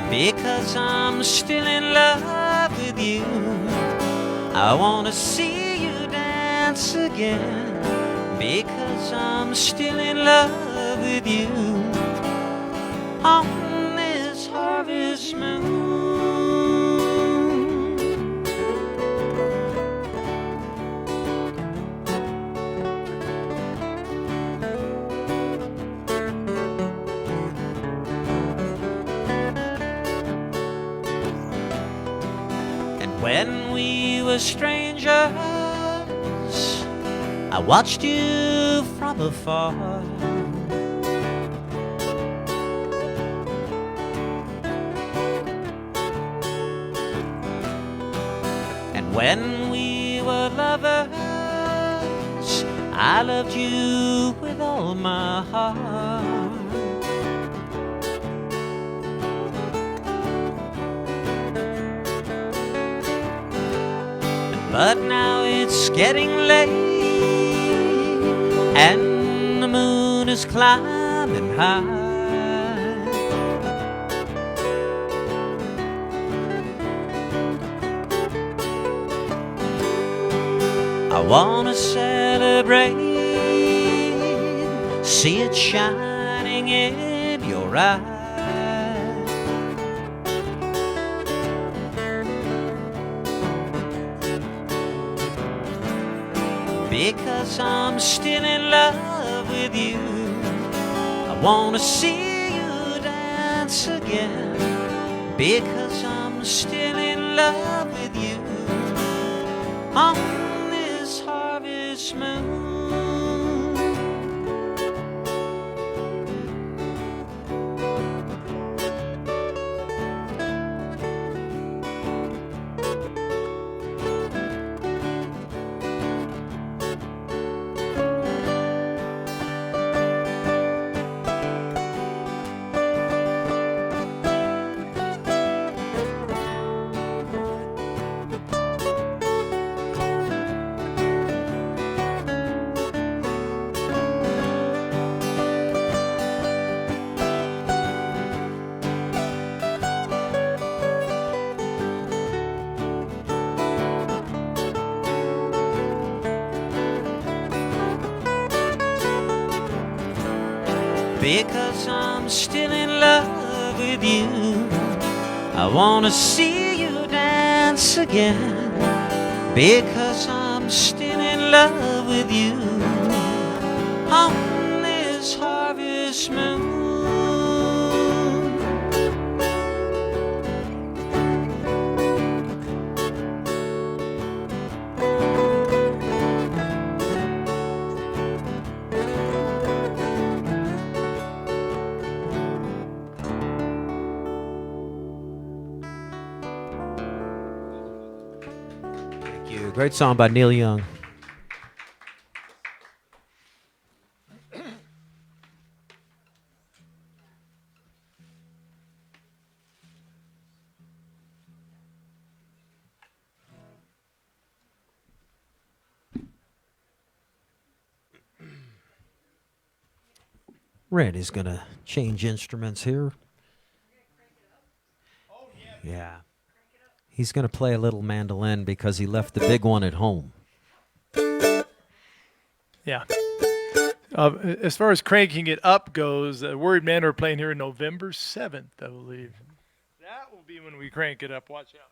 Because I'm still in love with you, I wanna see you dance again. Because I'm still in love with you on this harvest moon. When we were strangers, I watched you from afar. And when we were lovers, I loved you with all my heart. But now it's getting late, and the moon is climbing high. I wanna celebrate, see it shining in your eyes. Because I'm still in love with you, I wanna see you dance again. Because I'm still in love with you on this harvest moon. Because I'm still in love with you, I wanna see you dance again. Because I'm still in love with you on this harvest moon. Great song by Neil Young. Randy's gonna change instruments here. Yeah. He's going to play a little mandolin because he left the big one at home. Yeah. As far as cranking it up goes, Worried Men are playing here November 7th, I believe. That will be when we crank it up. Watch out.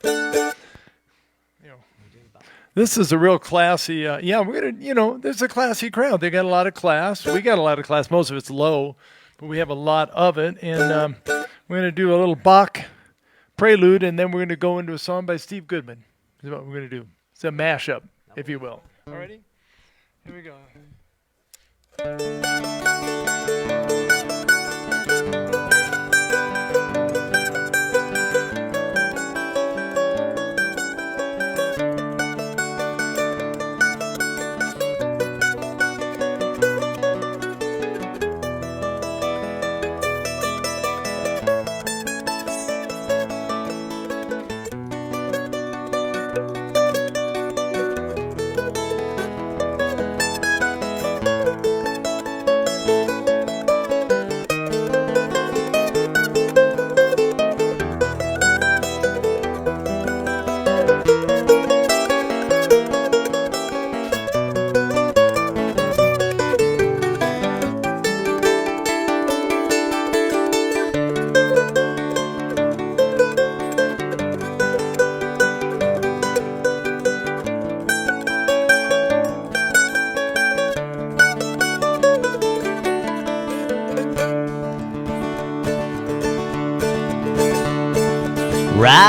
Yes. This is a real classy, we're going to, there's a classy crowd. They got a lot of class. We got a lot of class. Most of it's low, but we have a lot of it. And we're going to do a little Bach prelude, and then we're going to go into a song by Steve Goodman. Is what we're going to do. It's a mashup, if you will. All righty? Here we go.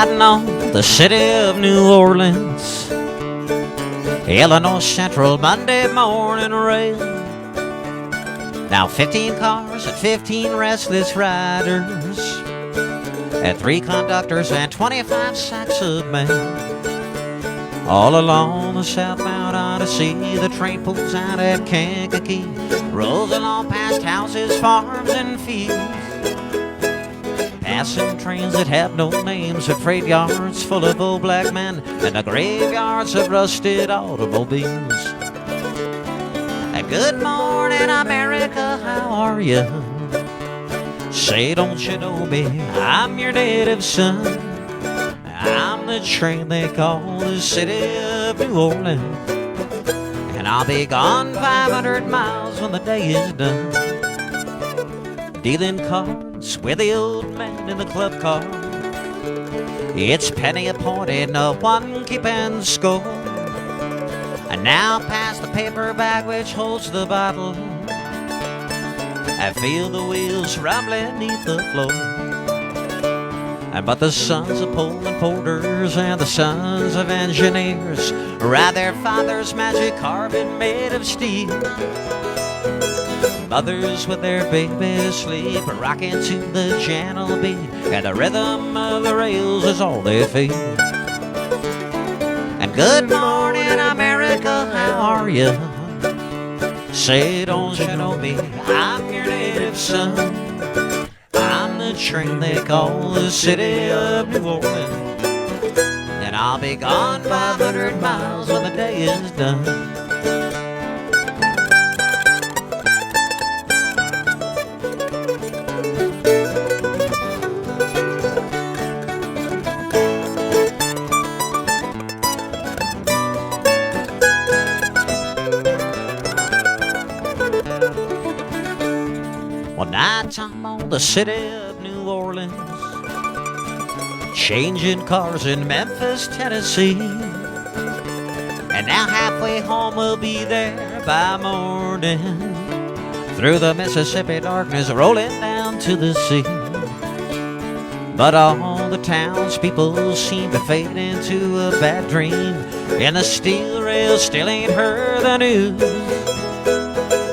riding on the city of New Orleans. Illinois Central Monday morning rail. Now 15 cars and 15 restless riders, and 3 conductors and 25 sacks of mail. All along the southbound Odyssey, the train pulls out at Kankakee, rolls along past houses, farms, and fields, passing trains that have no names, at freight yards full of old black men, and the graveyards of rusted automobiles. And good morning, America, how are you? Say, don't you know me? I'm your native son. I'm the train they call the city of New Orleans, and I'll be gone 500 miles when the day is done, dealing cards with the old man in the club car. It's penny a point and no one keeping score. And now pass the paper bag which holds the bottle. I feel the wheels rumbling neath the floor. And but the sons of Poland porters and the sons of engineers ride their father's magic carving made of steel. Mothers with their babies sleep, rocking to the gentle beat, and the rhythm of the rails is all they feel. And good morning, America, how are you? Say, don't you know me? I'm your native son. I'm the train they call the city of New Orleans, and I'll be gone 500 miles when the day is done. Nighttime on the city of New Orleans, changing cars in Memphis, Tennessee, and now halfway home we'll be there by morning, through the Mississippi darkness rolling down to the sea. But all the townspeople seem to fade into a bad dream, and the steel rails still ain't heard the news.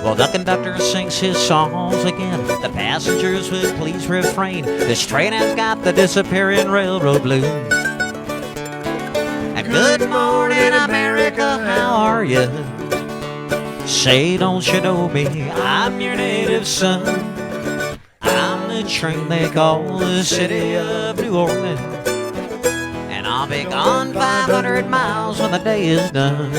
Well, the conductor sings his songs again. The passengers would please refrain. This train has got the disappearing railroad blues. And good morning, America, how are you? Say, don't you know me? I'm your native son. I'm the train they call the city of New Orleans, and I'll be gone 500 miles when the day is done.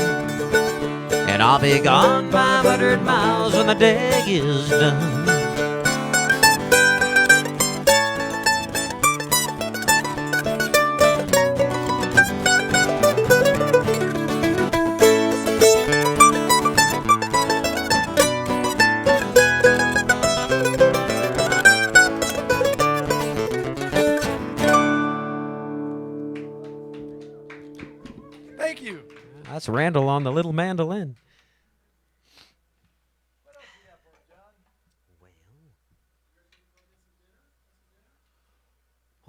And I'll be gone 500 miles when the day is done. Thank you. That's Randall on the little mandolin.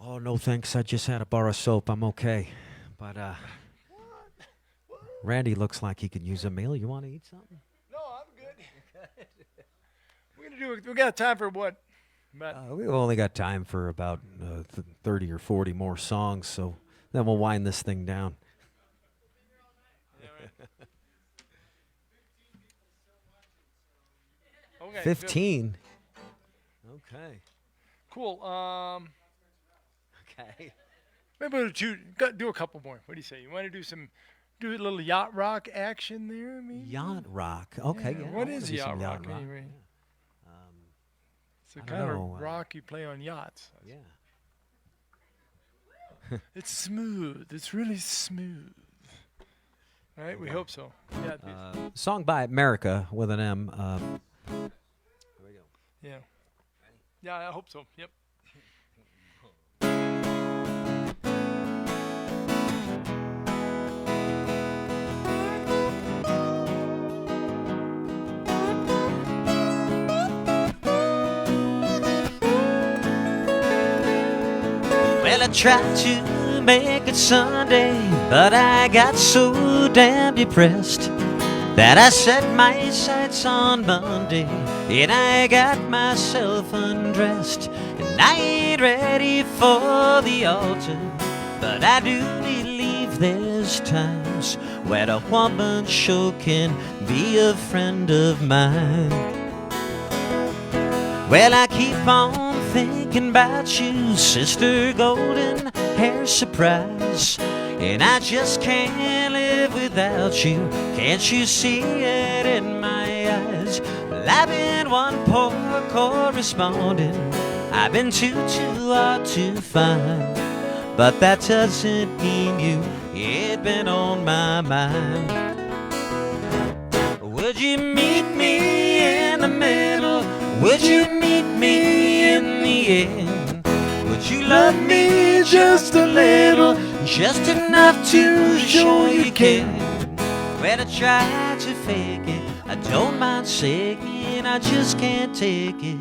Oh, no thanks. I just had a bar of soap. I'm okay. But Randy looks like he could use a meal. You want to eat something? No, I'm good. We're gonna do. We got time for what? We've only got time for about 30 or 40 more songs, so then we'll wind this thing down. 15. Okay. Cool. Okay. Maybe we'll do a couple more. What do you say? You want to do a little yacht rock action there? Maybe? Yacht rock. Okay. Yeah, what is yacht rock anyway? It's the kind of rock you play on yachts. Yeah. It's smooth. It's really smooth. All right. We hope so. Yeah. Song by America with an M. Here we go. Yeah. Yeah, I hope so. Yep. Well, I tried to to make it Sunday, but I got so damn depressed that I set my sights on Monday, and I got myself undressed. And I ain't ready for the altar, but I do believe there's times when a woman sure can be a friend of mine. Well, I keep on thinking about you, Sister Golden Hair Surprise, and I just can't live without you. Can't you see it in my eyes? Well, I've been one poor correspondent, I've been too hard to find, but that doesn't mean you ain't been on my mind. Would you meet me in the middle? Would you meet me in the end? Would you love me just a little, just enough to show you care? When I try to fake it, I don't mind saying I just can't take it.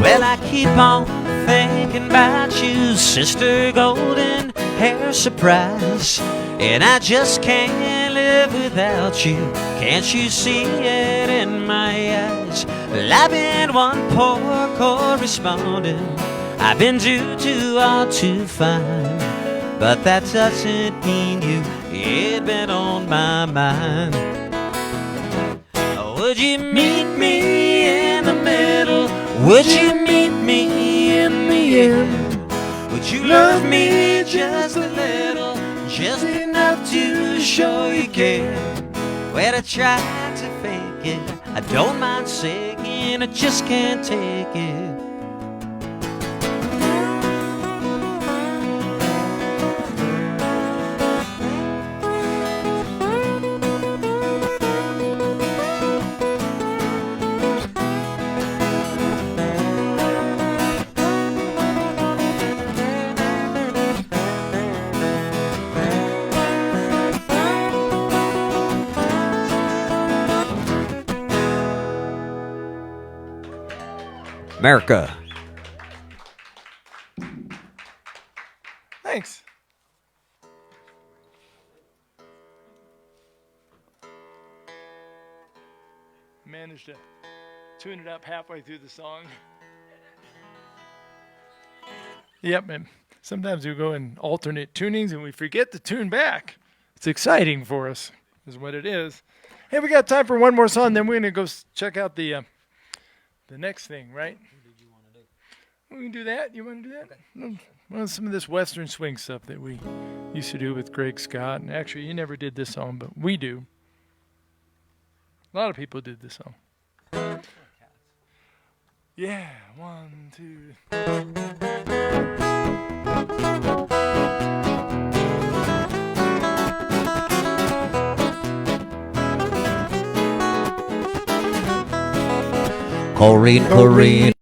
Well, I keep on thinking about you, Sister Golden Hair Surprise, and I just can't live without you. Can't you see it in my eyes? Well, I've been one poor correspondent, I've been too hard to find, but that doesn't mean you ain't been on my mind. Would you meet me in the middle? Would you meet me in the end? Would you love me just a little, just enough to show you care? Well, I try to fake it, I don't mind saying I just can't take it. America. Thanks. Managed to tune it up halfway through the song. Yep, and sometimes we go in alternate tunings and we forget to tune back. It's exciting for us, is what it is. Hey, we got time for one more song, then we're going to go check out the next thing, right? We can do that. You want to do that? Okay. Well, some of this Western swing stuff that we used to do with Greg Scott. And actually, you never did this song, but we do. A lot of people did this song. Yeah, 1, 2. Corrine, Corrine.